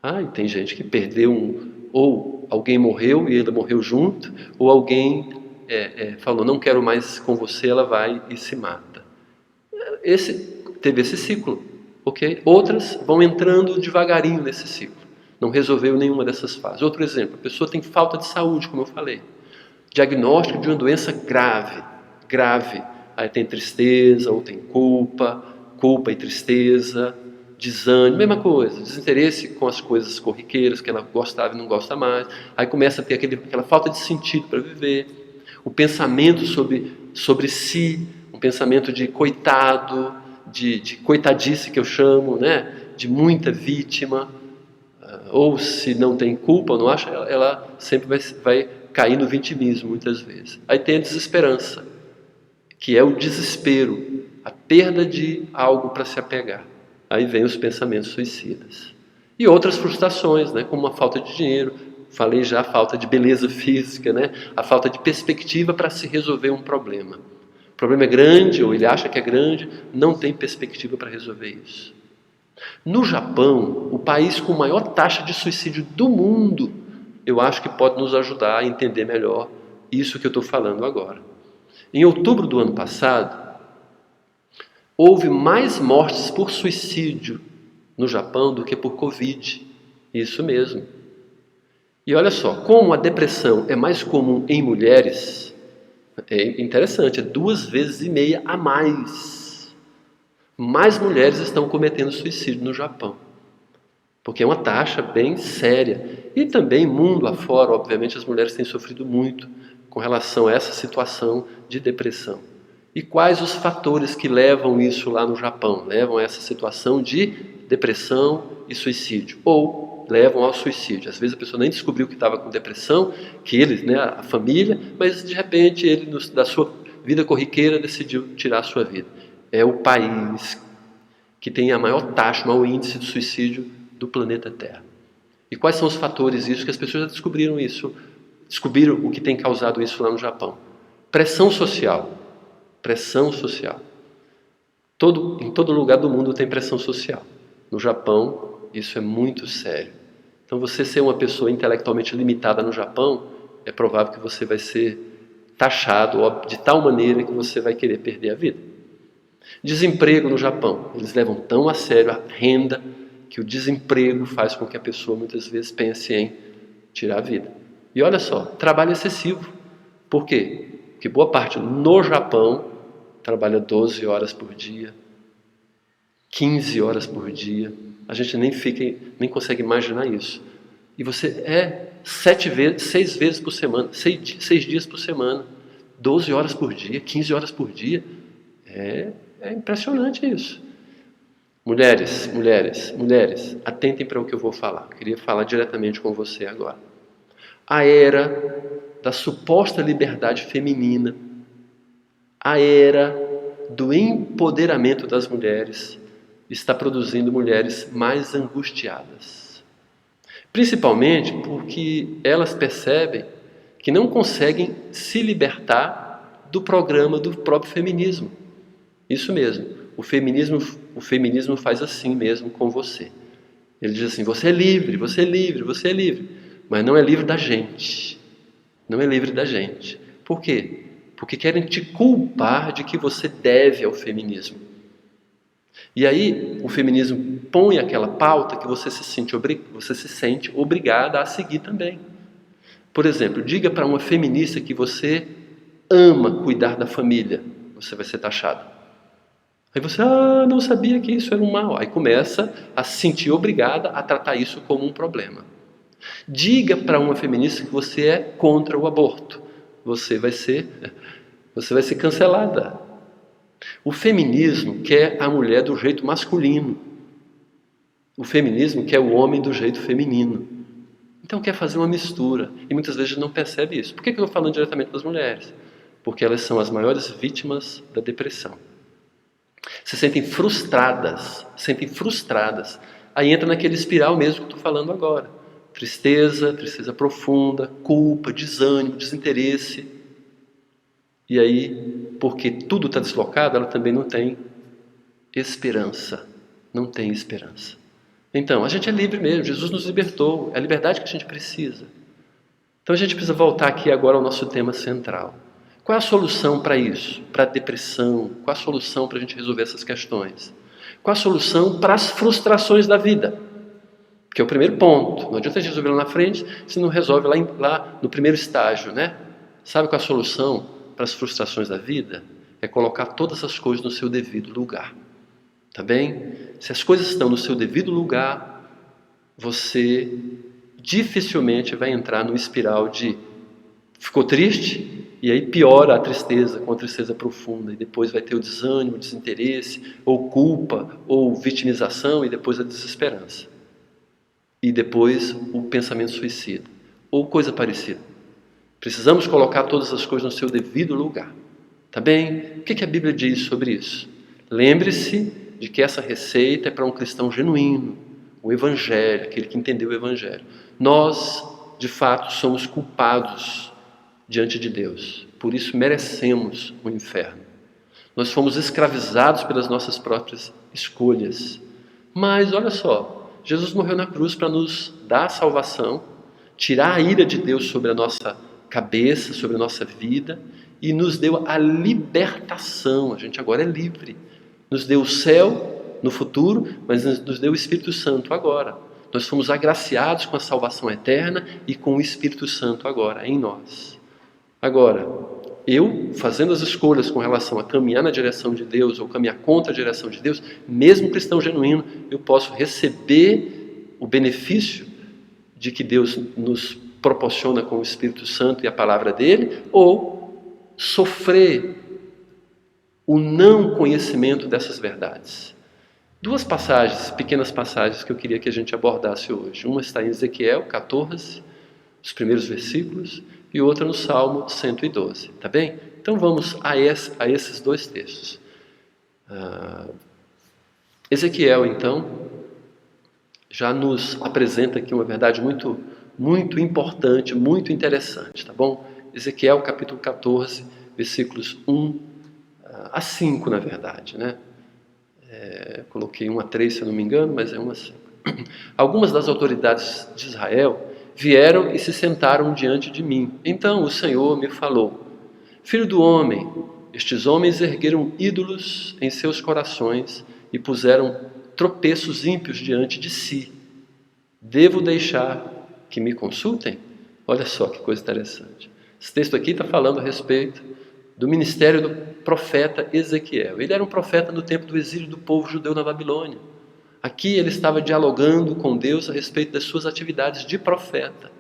E tem gente que perdeu ou alguém morreu e ele morreu junto, ou alguém falou, não quero mais com você, ela vai e se mata. Teve esse ciclo, ok? Outras vão entrando devagarinho nesse ciclo. Não resolveu nenhuma dessas fases. Outro exemplo, a pessoa tem falta de saúde, como eu falei. Diagnóstico de uma doença grave. Aí tem tristeza, ou tem culpa e tristeza, desânimo, mesma coisa, desinteresse com as coisas corriqueiras que ela gostava e não gosta mais. Aí começa a ter aquela falta de sentido para viver. O pensamento sobre si, um pensamento de coitado, de coitadice que eu chamo, né? De muita vítima. Ou se não tem culpa, ou não acha, ela sempre vai cair no vitimismo muitas vezes. Aí tem a desesperança, que é o desespero, a perda de algo para se apegar. Aí vem os pensamentos suicidas. E outras frustrações, né, como a falta de dinheiro, falei já, a falta de beleza física, né, a falta de perspectiva para se resolver um problema. O problema é grande, ou ele acha que é grande, não tem perspectiva para resolver isso. No Japão, o país com maior taxa de suicídio do mundo, eu acho que pode nos ajudar a entender melhor isso que eu estou falando agora. Em outubro do ano passado, houve mais mortes por suicídio no Japão do que por Covid. Isso mesmo. E olha só, como a depressão é mais comum em mulheres, é interessante, é 2,5 vezes a mais. Mais mulheres estão cometendo suicídio no Japão. Porque é uma taxa bem séria. E também, mundo afora, obviamente, as mulheres têm sofrido muito com relação a essa situação de depressão. E quais os fatores que levam isso lá no Japão? Levam a essa situação de depressão e suicídio. Ou levam ao suicídio. Às vezes a pessoa nem descobriu que estava com depressão, que ele, né, a família, mas de repente ele, da sua vida corriqueira, decidiu tirar a sua vida. É o país que tem a maior taxa, o maior índice de suicídio do planeta Terra. E quais são os fatores disso? Que as pessoas já descobriram isso, descobriram o que tem causado isso lá no Japão. Pressão social. Pressão social. Em todo lugar do mundo tem pressão social. No Japão, isso é muito sério. Então, você ser uma pessoa intelectualmente limitada no Japão, é provável que você vai ser taxado de tal maneira que você vai querer perder a vida. Desemprego no Japão. Eles levam tão a sério a renda que o desemprego faz com que a pessoa muitas vezes pense em tirar a vida. E olha só, trabalho excessivo. Por quê? Porque boa parte no Japão trabalha 12 horas por dia, 15 horas por dia. A gente nem consegue imaginar isso. E você 6 vezes por semana, 6 dias por semana, 12 horas por dia, 15 horas por dia. É impressionante isso. Mulheres, atentem para o que eu vou falar. Eu queria falar diretamente com você agora. A era da suposta liberdade feminina, a era do empoderamento das mulheres, está produzindo mulheres mais angustiadas. Principalmente porque elas percebem que não conseguem se libertar do programa do próprio feminismo. Isso mesmo, o feminismo faz assim mesmo com você. Ele diz assim, você é livre, você é livre, você é livre. Mas não é livre da gente. Não é livre da gente. Por quê? Porque querem te culpar de que você deve ao feminismo. E aí o feminismo põe aquela pauta que você se sente obrigada a seguir também. Por exemplo, diga para uma feminista que você ama cuidar da família, você vai ser taxado. Aí você, não sabia que isso era um mal. Aí começa a se sentir obrigada a tratar isso como um problema. Diga para uma feminista que você é contra o aborto. Você vai ser cancelada. O feminismo quer a mulher do jeito masculino. O feminismo quer o homem do jeito feminino. Então quer fazer uma mistura. E muitas vezes não percebe isso. Por que eu estou falando diretamente das mulheres? Porque elas são as maiores vítimas da depressão. Se sentem frustradas. Aí entra naquele espiral mesmo que eu estou falando agora. Tristeza profunda, culpa, desânimo, desinteresse. E aí, porque tudo está deslocado, ela também não tem esperança. Não tem esperança. Então, a gente é livre mesmo, Jesus nos libertou, é a liberdade que a gente precisa. Então a gente precisa voltar aqui agora ao nosso tema central. Qual é a solução para isso? Para a depressão? Qual é a solução para a gente resolver essas questões? Qual a solução para as frustrações da vida? Que é o primeiro ponto. Não adianta a gente resolver lá na frente se não resolve lá no primeiro estágio, né? Sabe qual é a solução para as frustrações da vida? É colocar todas as coisas no seu devido lugar. Tá bem? Se as coisas estão no seu devido lugar, você dificilmente vai entrar numa espiral de ficou triste, e aí piora a tristeza, com a tristeza profunda, e depois vai ter o desânimo, o desinteresse, ou culpa, ou vitimização, e depois a desesperança. E depois o pensamento suicida, ou coisa parecida. Precisamos colocar todas as coisas no seu devido lugar. Tá bem? O que a Bíblia diz sobre isso? Lembre-se de que essa receita é para um cristão genuíno, o Evangelho, aquele que entendeu o Evangelho. Nós, de fato, somos culpados diante de Deus, por isso merecemos o inferno. Nós fomos escravizados pelas nossas próprias escolhas. Mas olha só, Jesus morreu na cruz para nos dar a salvação, tirar a ira de Deus sobre a nossa cabeça, sobre a nossa vida, e nos deu a libertação. A gente agora é livre. Nos deu o céu no futuro, mas nos deu o Espírito Santo agora. Nós fomos agraciados com a salvação eterna e com o Espírito Santo agora em nós. Agora, eu fazendo as escolhas com relação a caminhar na direção de Deus ou caminhar contra a direção de Deus, mesmo cristão genuíno, eu posso receber o benefício de que Deus nos proporciona com o Espírito Santo e a palavra dele, ou sofrer o não conhecimento dessas verdades. Duas passagens, pequenas passagens que eu queria que a gente abordasse hoje. Uma está em Ezequiel 14, os primeiros versículos, e outra no Salmo 112, tá bem? Então vamos a esses dois textos. Ezequiel, então, já nos apresenta aqui uma verdade muito, muito importante, muito interessante, tá bom? Ezequiel capítulo 14, versículos 1 a 5, na verdade, né? Coloquei 1 a 3, se eu não me engano, mas é 1 a 5. Algumas das autoridades de Israel vieram e se sentaram diante de mim. Então o Senhor me falou: Filho do homem, estes homens ergueram ídolos em seus corações e puseram tropeços ímpios diante de si. Devo deixar que me consultem? Olha só que coisa interessante. Esse texto aqui está falando a respeito do ministério do profeta Ezequiel. Ele era um profeta no tempo do exílio do povo judeu na Babilônia. Aqui ele estava dialogando com Deus a respeito das suas atividades de profeta.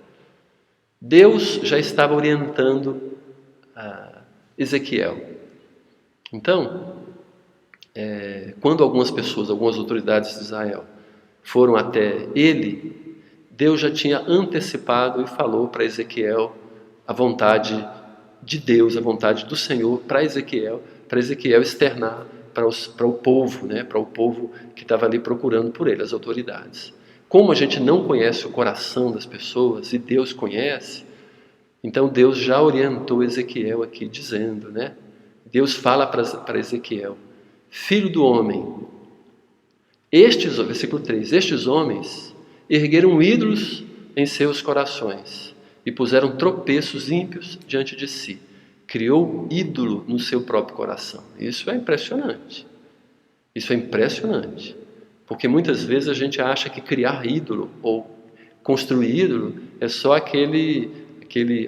Deus já estava orientando Ezequiel. Então, quando algumas pessoas, algumas autoridades de Israel foram até ele, Deus já tinha antecipado e falou para Ezequiel a vontade de Deus, a vontade do Senhor para Ezequiel externar para o povo, né? Para o povo que estava ali procurando por ele, as autoridades. Como a gente não conhece o coração das pessoas e Deus conhece, então Deus já orientou Ezequiel aqui dizendo, né? Deus fala para Ezequiel: Filho do homem, versículo 3, estes homens ergueram ídolos em seus corações e puseram tropeços ímpios diante de si. Criou ídolo no seu próprio coração. Isso é impressionante. Isso é impressionante. Porque muitas vezes a gente acha que criar ídolo ou construir ídolo é só aquele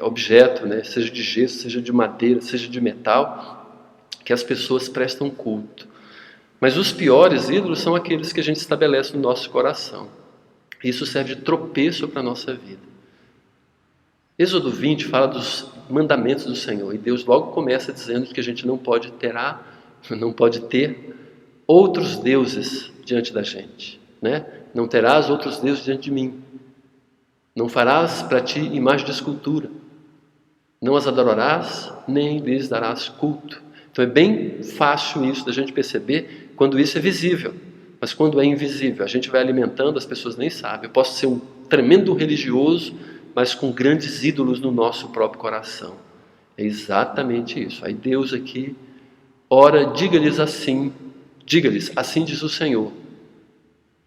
objeto, né? Seja de gesso, seja de madeira, seja de metal, que as pessoas prestam culto. Mas os piores ídolos são aqueles que a gente estabelece no nosso coração. Isso serve de tropeço para a nossa vida. Êxodo 20 fala dos mandamentos do Senhor, e Deus logo começa dizendo que a gente não pode ter outros deuses diante da gente, né? Não terás outros deuses diante de mim. Não farás para ti imagem de escultura. Não as adorarás, nem lhes darás culto. Então é bem fácil isso da gente perceber quando isso é visível. Mas quando é invisível, a gente vai alimentando, as pessoas nem sabem. Eu posso ser um tremendo religioso, mas com grandes ídolos no nosso próprio coração. É exatamente isso. Aí Deus aqui, ora, diga-lhes, assim diz o Senhor.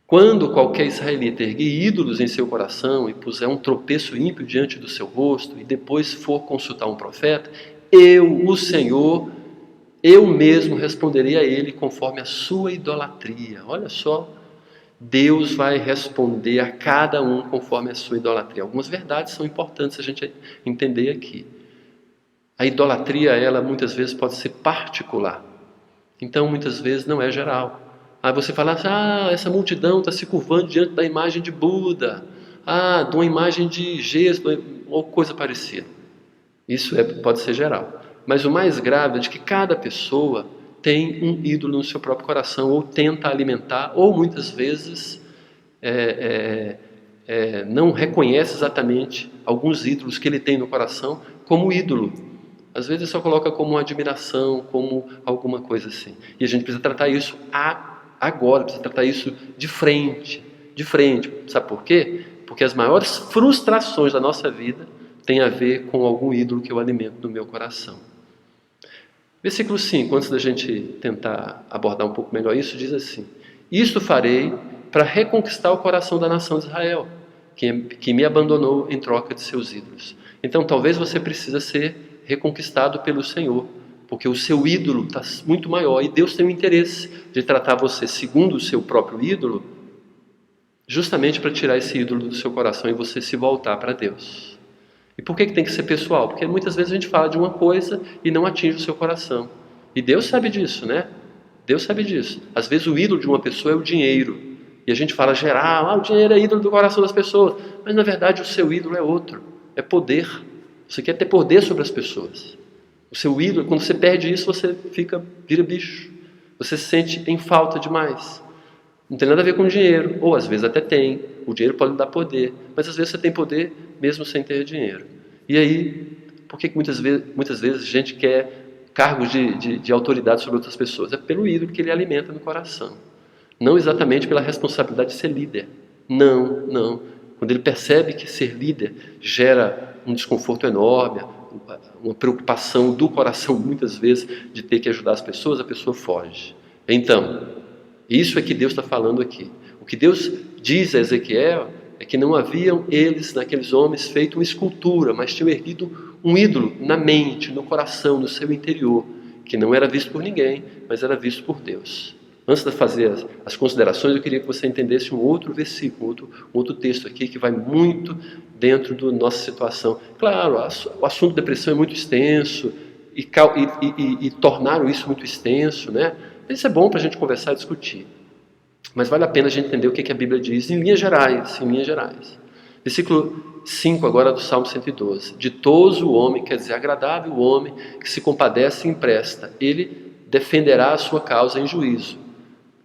Quando qualquer israelita erguer ídolos em seu coração e puser um tropeço ímpio diante do seu rosto e depois for consultar um profeta, eu, o Senhor, eu mesmo responderei a ele conforme a sua idolatria. Olha só, Deus vai responder a cada um conforme a sua idolatria. Algumas verdades são importantes a gente entender aqui. A idolatria, ela muitas vezes pode ser particular. Então, muitas vezes não é geral. Aí você fala, essa multidão está se curvando diante da imagem de Buda, de uma imagem de Jesus, ou coisa parecida. Isso pode ser geral. Mas o mais grave é de que cada pessoa tem um ídolo no seu próprio coração, ou tenta alimentar, ou muitas vezes não reconhece exatamente alguns ídolos que ele tem no coração como ídolo. Às vezes só coloca como uma admiração, como alguma coisa assim. E a gente precisa tratar isso agora, precisa tratar isso de frente. Sabe por quê? Porque as maiores frustrações da nossa vida têm a ver com algum ídolo que eu alimento no meu coração. Versículo 5, antes da gente tentar abordar um pouco melhor isso, diz assim: isto farei para reconquistar o coração da nação de Israel, que me abandonou em troca de seus ídolos. Então talvez você precise ser reconquistado pelo Senhor, porque o seu ídolo está muito maior, e Deus tem o interesse de tratar você segundo o seu próprio ídolo, justamente para tirar esse ídolo do seu coração e você se voltar para Deus. E por que tem que ser pessoal? Porque muitas vezes a gente fala de uma coisa e não atinge o seu coração. E Deus sabe disso, né? Deus sabe disso. Às vezes o ídolo de uma pessoa é o dinheiro. E a gente fala geral, o dinheiro é ídolo do coração das pessoas. Mas na verdade o seu ídolo é outro, é poder. Você quer ter poder sobre as pessoas. O seu ídolo, quando você perde isso, você vira bicho. Você se sente em falta demais. Não tem nada a ver com dinheiro, ou às vezes até tem. O dinheiro pode dar poder, mas às vezes você tem poder mesmo sem ter dinheiro. E aí, por que muitas vezes a gente quer cargos de autoridade sobre outras pessoas? É pelo ídolo que ele alimenta no coração. Não exatamente pela responsabilidade de ser líder. Não. Quando ele percebe que ser líder gera um desconforto enorme, uma preocupação do coração muitas vezes de ter que ajudar as pessoas, a pessoa foge. Então, isso é que Deus está falando aqui. O que Deus diz a Ezequiel é que não haviam eles, naqueles homens, feito uma escultura, mas tinham erguido um ídolo na mente, no coração, no seu interior, que não era visto por ninguém, mas era visto por Deus. Antes de fazer as considerações, eu queria que você entendesse um outro versículo, um outro texto aqui, que vai muito dentro da nossa situação. Claro, o assunto da depressão é muito extenso, e tornaram isso muito extenso, né? Isso é bom para a gente conversar e discutir. Mas vale a pena a gente entender o que a Bíblia diz em linhas gerais. Versículo 5 agora do Salmo 112. Ditoso o homem, quer dizer, agradável o homem que se compadece e empresta. Ele defenderá a sua causa em juízo.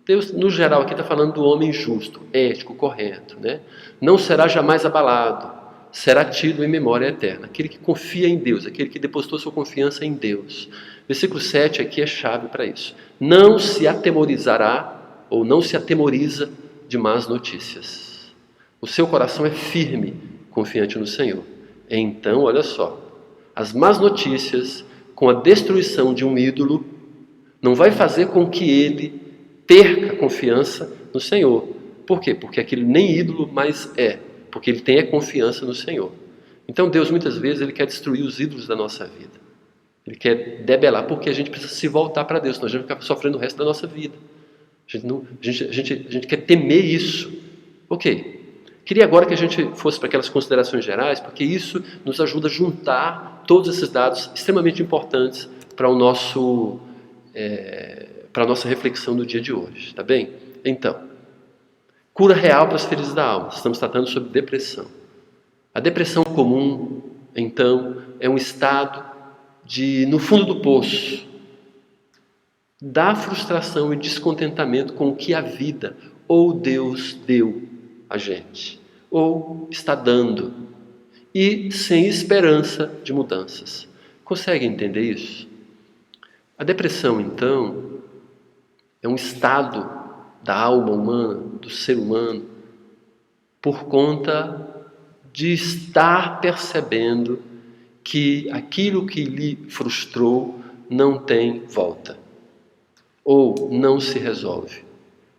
Deus, no geral, aqui está falando do homem justo, ético, correto, né? Não será jamais abalado, será tido em memória eterna. Aquele que confia em Deus, aquele que depositou sua confiança em Deus. Versículo 7 aqui é chave para isso. Não se atemorizará, ou não se atemoriza de más notícias. O seu coração é firme, confiante no Senhor. Então, olha só, as más notícias, com a destruição de um ídolo, não vai fazer com que ele perca confiança no Senhor. Por quê? Porque aquilo nem ídolo mais é, porque ele tem a confiança no Senhor. Então Deus muitas vezes ele quer destruir os ídolos da nossa vida. Ele quer debelar, porque a gente precisa se voltar para Deus, senão a gente vai ficar sofrendo o resto da nossa vida. A gente quer temer isso. Ok. Queria agora que a gente fosse para aquelas considerações gerais, porque isso nos ajuda a juntar todos esses dados extremamente importantes para o nosso para a nossa reflexão do dia de hoje, tá bem? Então, cura real para as feridas da alma. Estamos tratando sobre depressão. A depressão comum, então, é um estado de, no fundo do poço, da frustração e descontentamento com o que a vida ou Deus deu a gente, ou está dando, e sem esperança de mudanças. Consegue entender isso? A depressão, então, é um estado da alma humana, do ser humano, por conta de estar percebendo que aquilo que lhe frustrou não tem volta, ou não se resolve.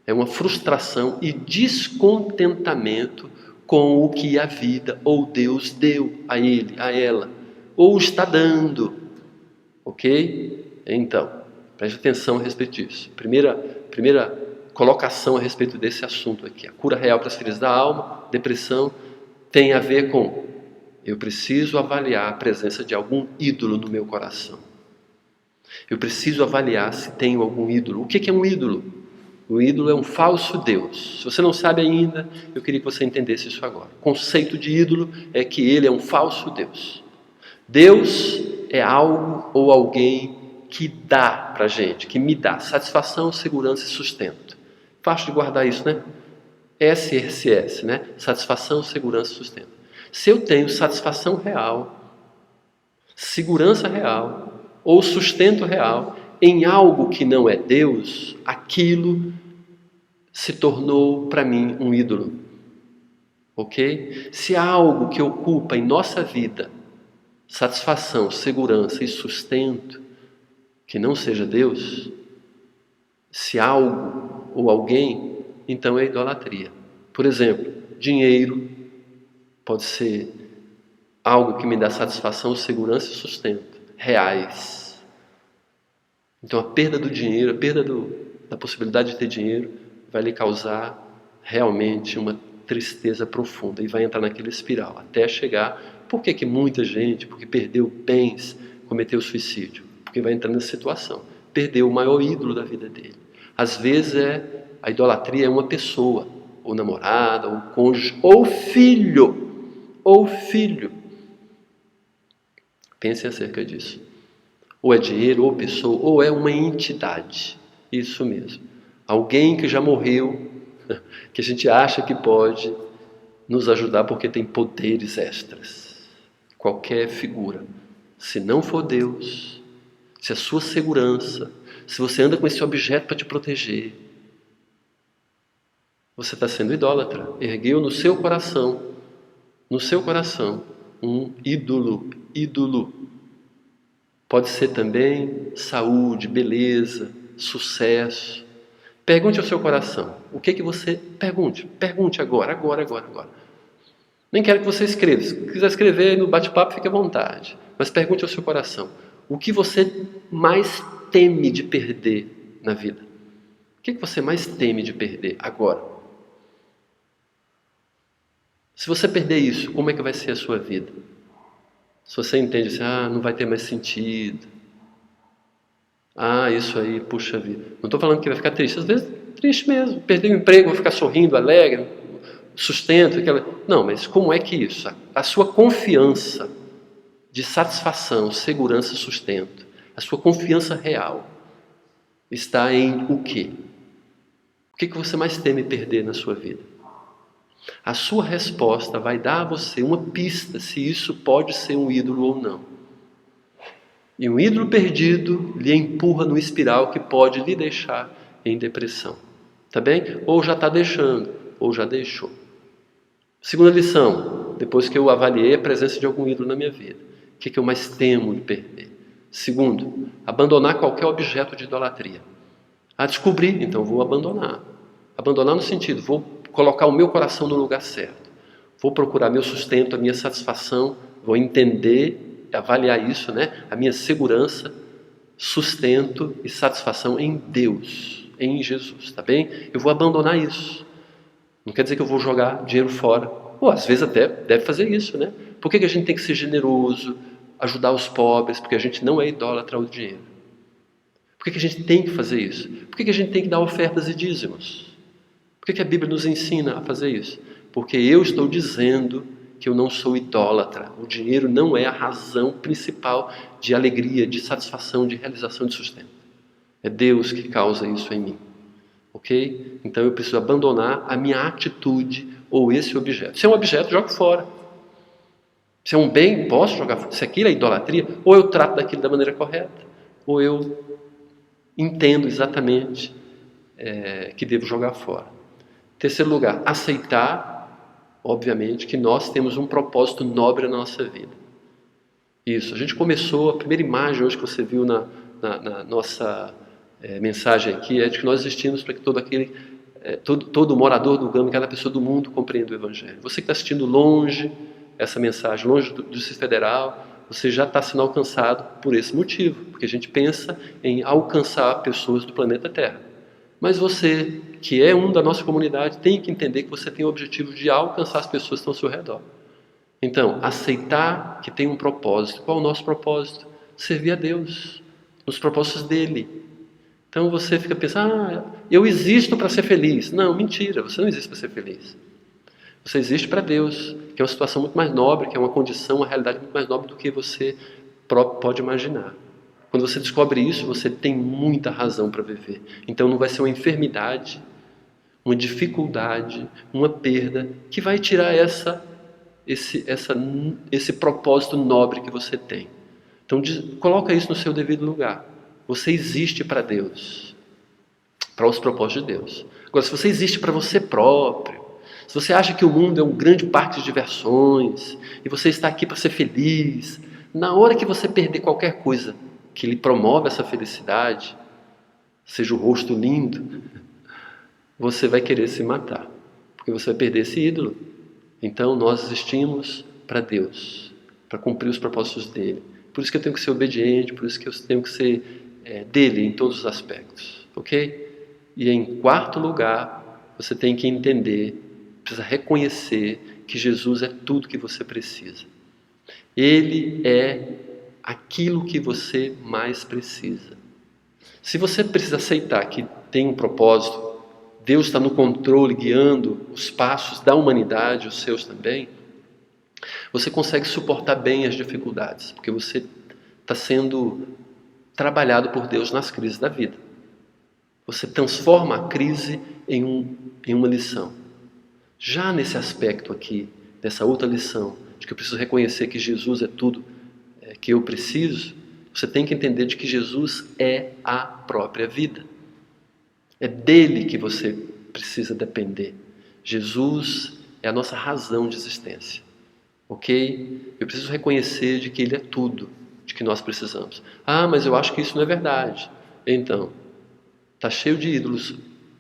É uma frustração e descontentamento com o que a vida ou Deus deu a ele, a ela, ou está dando. Ok? Então, preste atenção a respeito disso. Primeira colocação a respeito desse assunto aqui. A cura real para as feridas da alma, depressão, tem a ver com: eu preciso avaliar a presença de algum ídolo no meu coração. Eu preciso avaliar se tenho algum ídolo. O que é um ídolo? O ídolo é um falso Deus. Se você não sabe ainda, eu queria que você entendesse isso agora. O conceito de ídolo é que ele é um falso Deus. Deus é algo ou alguém que dá para a gente, que me dá satisfação, segurança e sustento. Fácil de guardar isso, né? SSS, né? Satisfação, segurança e sustento. Se eu tenho satisfação real, segurança real ou sustento real em algo que não é Deus, aquilo se tornou para mim um ídolo. Ok? Se há algo que ocupa em nossa vida satisfação, segurança e sustento que não seja Deus, se algo ou alguém, então é idolatria. Por exemplo, dinheiro pode ser algo que me dá satisfação, segurança e sustento, reais. Então a perda do dinheiro, a perda da possibilidade de ter dinheiro vai lhe causar realmente uma tristeza profunda e vai entrar naquela espiral até chegar. Por que muita gente, porque perdeu bens, cometeu suicídio? Porque vai entrar nessa situação, perdeu o maior ídolo da vida dele. Às vezes a idolatria é uma pessoa, ou namorada, ou cônjuge, ou filho. Pense acerca disso. Ou é dinheiro, ou pessoa, ou é uma entidade. Isso mesmo. Alguém que já morreu, que a gente acha que pode nos ajudar porque tem poderes extras. Qualquer figura. Se não for Deus, se a sua segurança, se você anda com esse objeto para te proteger, você está sendo idólatra. Ergueu no seu coração, um ídolo. Pode ser também saúde, beleza, sucesso. Pergunte ao seu coração. O que você... Pergunte agora. Nem quero que você escreva. Se quiser escrever no bate-papo, fique à vontade. Mas pergunte ao seu coração. O que você mais teme de perder na vida? O que você mais teme de perder agora? Se você perder isso, como é que vai ser a sua vida? Se você entende assim, não vai ter mais sentido. Isso aí, puxa vida. Não estou falando que vai ficar triste. Às vezes, triste mesmo. Perder o emprego, vai ficar sorrindo, alegre, sustento. Não, mas como é que isso? A sua confiança de satisfação, segurança, sustento, a sua confiança real está em o quê? O que você mais teme perder na sua vida? A sua resposta vai dar a você uma pista se isso pode ser um ídolo ou não. E um ídolo perdido lhe empurra no espiral que pode lhe deixar em depressão. Tá bem? Ou já está deixando, ou já deixou. Segunda lição, depois que eu avaliei a presença de algum ídolo na minha vida. O que eu mais temo de perder? Segundo, abandonar qualquer objeto de idolatria. Descobri, então vou abandonar. Abandonar no sentido, vou colocar o meu coração no lugar certo. Vou procurar meu sustento, a minha satisfação, vou entender, avaliar isso, né? A minha segurança, sustento e satisfação em Deus, em Jesus, tá bem? Eu vou abandonar isso. Não quer dizer que eu vou jogar dinheiro fora. Às vezes até deve fazer isso, né? Por que a gente tem que ser generoso, ajudar os pobres? Porque a gente não é idólatra ao dinheiro. Por que a gente tem que fazer isso? Por que a gente tem que dar ofertas e dízimos? Por que a Bíblia nos ensina a fazer isso? Porque eu estou dizendo que eu não sou idólatra. O dinheiro não é a razão principal de alegria, de satisfação, de realização, de sustento. É Deus que causa isso em mim. Ok? Então eu preciso abandonar a minha atitude ou esse objeto. Se é um objeto, jogo fora. Se é um bem, posso jogar fora. Se aquilo é idolatria, ou eu trato daquilo da maneira correta, ou eu entendo exatamente que devo jogar fora. Terceiro lugar, aceitar, obviamente, que nós temos um propósito nobre na nossa vida. Isso, a gente começou, a primeira imagem hoje que você viu na nossa mensagem aqui é de que nós existimos para que todo morador do Gama, cada pessoa do mundo compreenda o Evangelho. Você que está assistindo longe essa mensagem, longe do Distrito Federal, você já está sendo alcançado por esse motivo, porque a gente pensa em alcançar pessoas do planeta Terra. Mas você, que é um da nossa comunidade, tem que entender que você tem o objetivo de alcançar as pessoas que estão ao seu redor. Então, aceitar que tem um propósito. Qual é o nosso propósito? Servir a Deus, nos propósitos dele. Então você fica pensando, eu existo para ser feliz. Não, mentira, você não existe para ser feliz. Você existe para Deus, que é uma situação muito mais nobre, que é uma condição, uma realidade muito mais nobre do que você próprio pode imaginar. Quando você descobre isso, você tem muita razão para viver. Então não vai ser uma enfermidade, uma dificuldade, uma perda que vai tirar esse propósito nobre que você tem. Então coloca isso no seu devido lugar. Você existe para Deus, para os propósitos de Deus. Agora, se você existe para você próprio, se você acha que o mundo é um grande parque de diversões e você está aqui para ser feliz, na hora que você perder qualquer coisa que lhe promove essa felicidade, seja o rosto lindo, você vai querer se matar, porque você vai perder esse ídolo. Então nós existimos para Deus, para cumprir os propósitos dele. Por isso que eu tenho que ser obediente, por isso que eu tenho que ser dele em todos os aspectos, ok? E em quarto lugar, você tem que entender, precisa reconhecer que Jesus é tudo que você precisa. Ele é aquilo que você mais precisa. Se você precisa aceitar que tem um propósito, Deus está no controle, guiando os passos da humanidade, os seus também, você consegue suportar bem as dificuldades, porque você está sendo trabalhado por Deus nas crises da vida. Você transforma a crise em uma lição. Já nesse aspecto aqui, dessa outra lição, de que eu preciso reconhecer que Jesus é tudo que eu preciso, você tem que entender de que Jesus é a própria vida. É dele que você precisa depender. Jesus é a nossa razão de existência. Ok? Eu preciso reconhecer de que ele é tudo de que nós precisamos. Mas eu acho que isso não é verdade. Então, está cheio de ídolos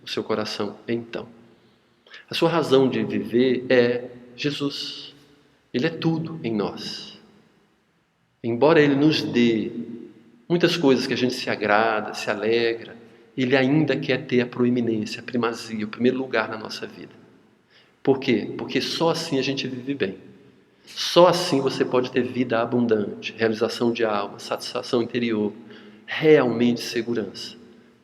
o seu coração. Então, a sua razão de viver é Jesus. Ele é tudo em nós. Embora ele nos dê muitas coisas que a gente se agrada, se alegra, ele ainda quer ter a proeminência, a primazia, o primeiro lugar na nossa vida. Por quê? Porque só assim a gente vive bem. Só assim você pode ter vida abundante, realização de alma, satisfação interior, realmente segurança.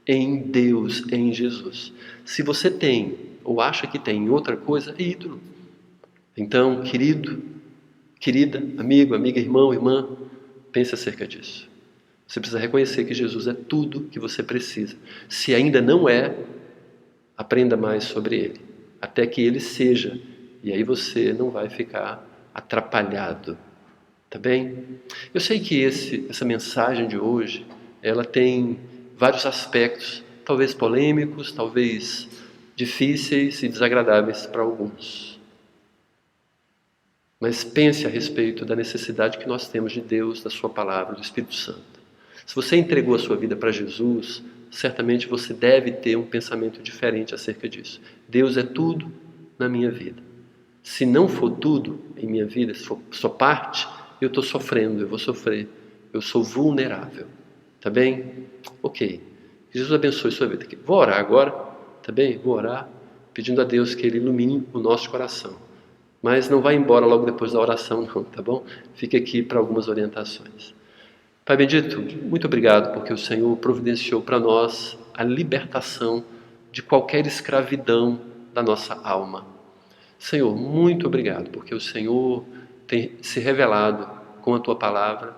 Em Deus, em Jesus. Se você tem, ou acha que tem outra coisa, é ídolo. Então, querido, querida, amigo, amiga, irmão, irmã, pense acerca disso. Você precisa reconhecer que Jesus é tudo que você precisa. Se ainda não é, aprenda mais sobre Ele, até que Ele seja, e aí você não vai ficar atrapalhado, tá bem? Eu sei que essa mensagem de hoje, ela tem vários aspectos, talvez polêmicos, talvez difíceis e desagradáveis para alguns. Mas pense a respeito da necessidade que nós temos de Deus, da sua palavra, do Espírito Santo. Se você entregou a sua vida para Jesus, certamente você deve ter um pensamento diferente acerca disso. Deus é tudo na minha vida. Se não for tudo em minha vida, se for só parte, eu estou sofrendo, eu vou sofrer, eu sou vulnerável. Tá bem? Ok. Jesus abençoe sua vida. Vou orar agora, tá bem? Vou orar pedindo a Deus que Ele ilumine o nosso coração. Mas não vá embora logo depois da oração não, tá bom? Fique aqui para algumas orientações. Pai bendito, muito obrigado porque o Senhor providenciou para nós a libertação de qualquer escravidão da nossa alma. Senhor, muito obrigado porque o Senhor tem se revelado com a Tua palavra,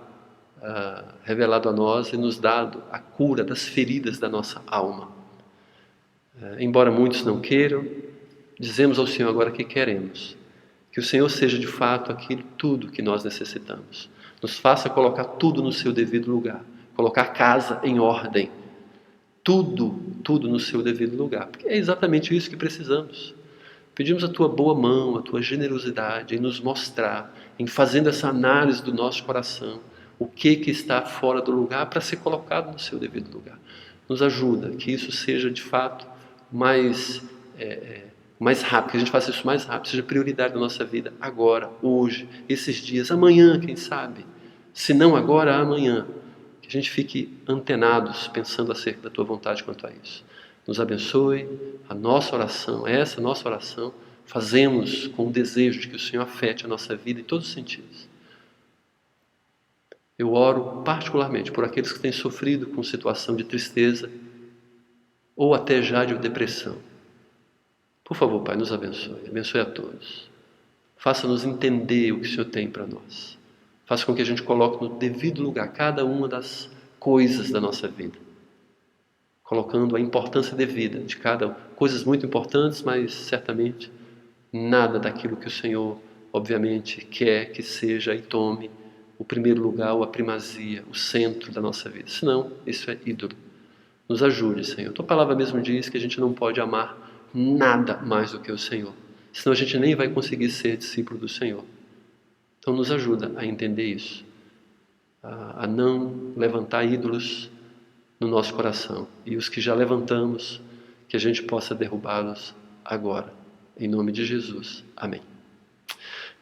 revelado a nós e nos dado a cura das feridas da nossa alma. Embora muitos não queiram, dizemos ao Senhor agora que queremos. Que o Senhor seja de fato aquilo tudo que nós necessitamos. Nos faça colocar tudo no seu devido lugar. Colocar a casa em ordem. Tudo no seu devido lugar. Porque é exatamente isso que precisamos. Pedimos a Tua boa mão, a Tua generosidade em nos mostrar, em fazendo essa análise do nosso coração, o que está fora do lugar para ser colocado no seu devido lugar. Nos ajuda, que isso seja de fato mais rápido, que a gente faça isso mais rápido, seja prioridade da nossa vida agora, hoje, esses dias, amanhã, quem sabe? Se não agora, amanhã. Que a gente fique antenados, pensando acerca da Tua vontade quanto a isso. Nos abençoe, a nossa oração, essa nossa oração, fazemos com o desejo de que o Senhor afete a nossa vida em todos os sentidos. Eu oro particularmente por aqueles que têm sofrido com situação de tristeza ou até já de depressão. Por favor, Pai, nos abençoe a todos. Faça-nos entender o que o Senhor tem para nós. Faça com que a gente coloque no devido lugar cada uma das coisas da nossa vida. Colocando a importância devida de cada uma. Coisas muito importantes, mas certamente nada daquilo que o Senhor, obviamente, quer que seja e tome o primeiro lugar ou a primazia, o centro da nossa vida. Senão, isso é ídolo. Nos ajude, Senhor. Tua palavra mesmo diz que a gente não pode amar nada mais do que o Senhor. Senão a gente nem vai conseguir ser discípulo do Senhor. Então nos ajuda a entender isso. A não levantar ídolos no nosso coração. E os que já levantamos, que a gente possa derrubá-los agora. Em nome de Jesus. Amém.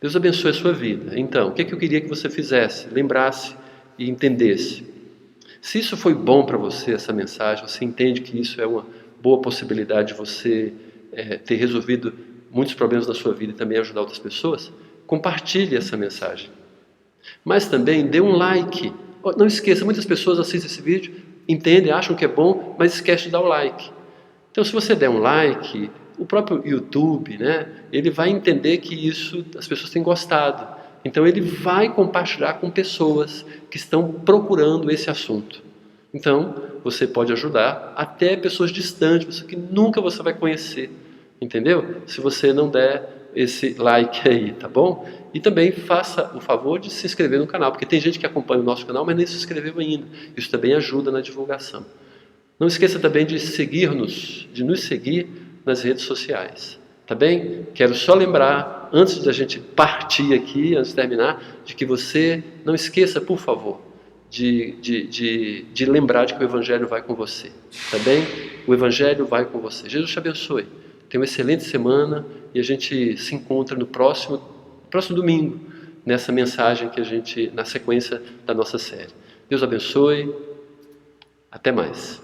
Deus abençoe a sua vida. Então, o que eu queria que você fizesse? Lembrasse e entendesse. Se isso foi bom para você, essa mensagem, você entende que isso é uma boa possibilidade de você ter resolvido muitos problemas da sua vida e também ajudar outras pessoas, compartilhe essa mensagem. Mas também dê um like. Não esqueça, muitas pessoas assistem esse vídeo, entendem, acham que é bom, mas esquecem de dar o like. Então, se você der um like, o próprio YouTube, ele vai entender que isso as pessoas têm gostado. Então, ele vai compartilhar com pessoas que estão procurando esse assunto. Então, você pode ajudar até pessoas distantes, pessoas que nunca você vai conhecer, entendeu? Se você não der esse like aí, tá bom? E também faça o favor de se inscrever no canal, porque tem gente que acompanha o nosso canal, mas nem se inscreveu ainda. Isso também ajuda na divulgação. Não esqueça também de seguir-nos, de nos seguir nas redes sociais, tá bem? Quero só lembrar, antes da gente partir aqui, antes de terminar, de que você não esqueça, por favor, de lembrar de que o Evangelho vai com você, tá bem? O Evangelho vai com você. Jesus te abençoe. Tenha uma excelente semana e a gente se encontra no próximo domingo, nessa mensagem que na sequência da nossa série. Deus abençoe. Até mais.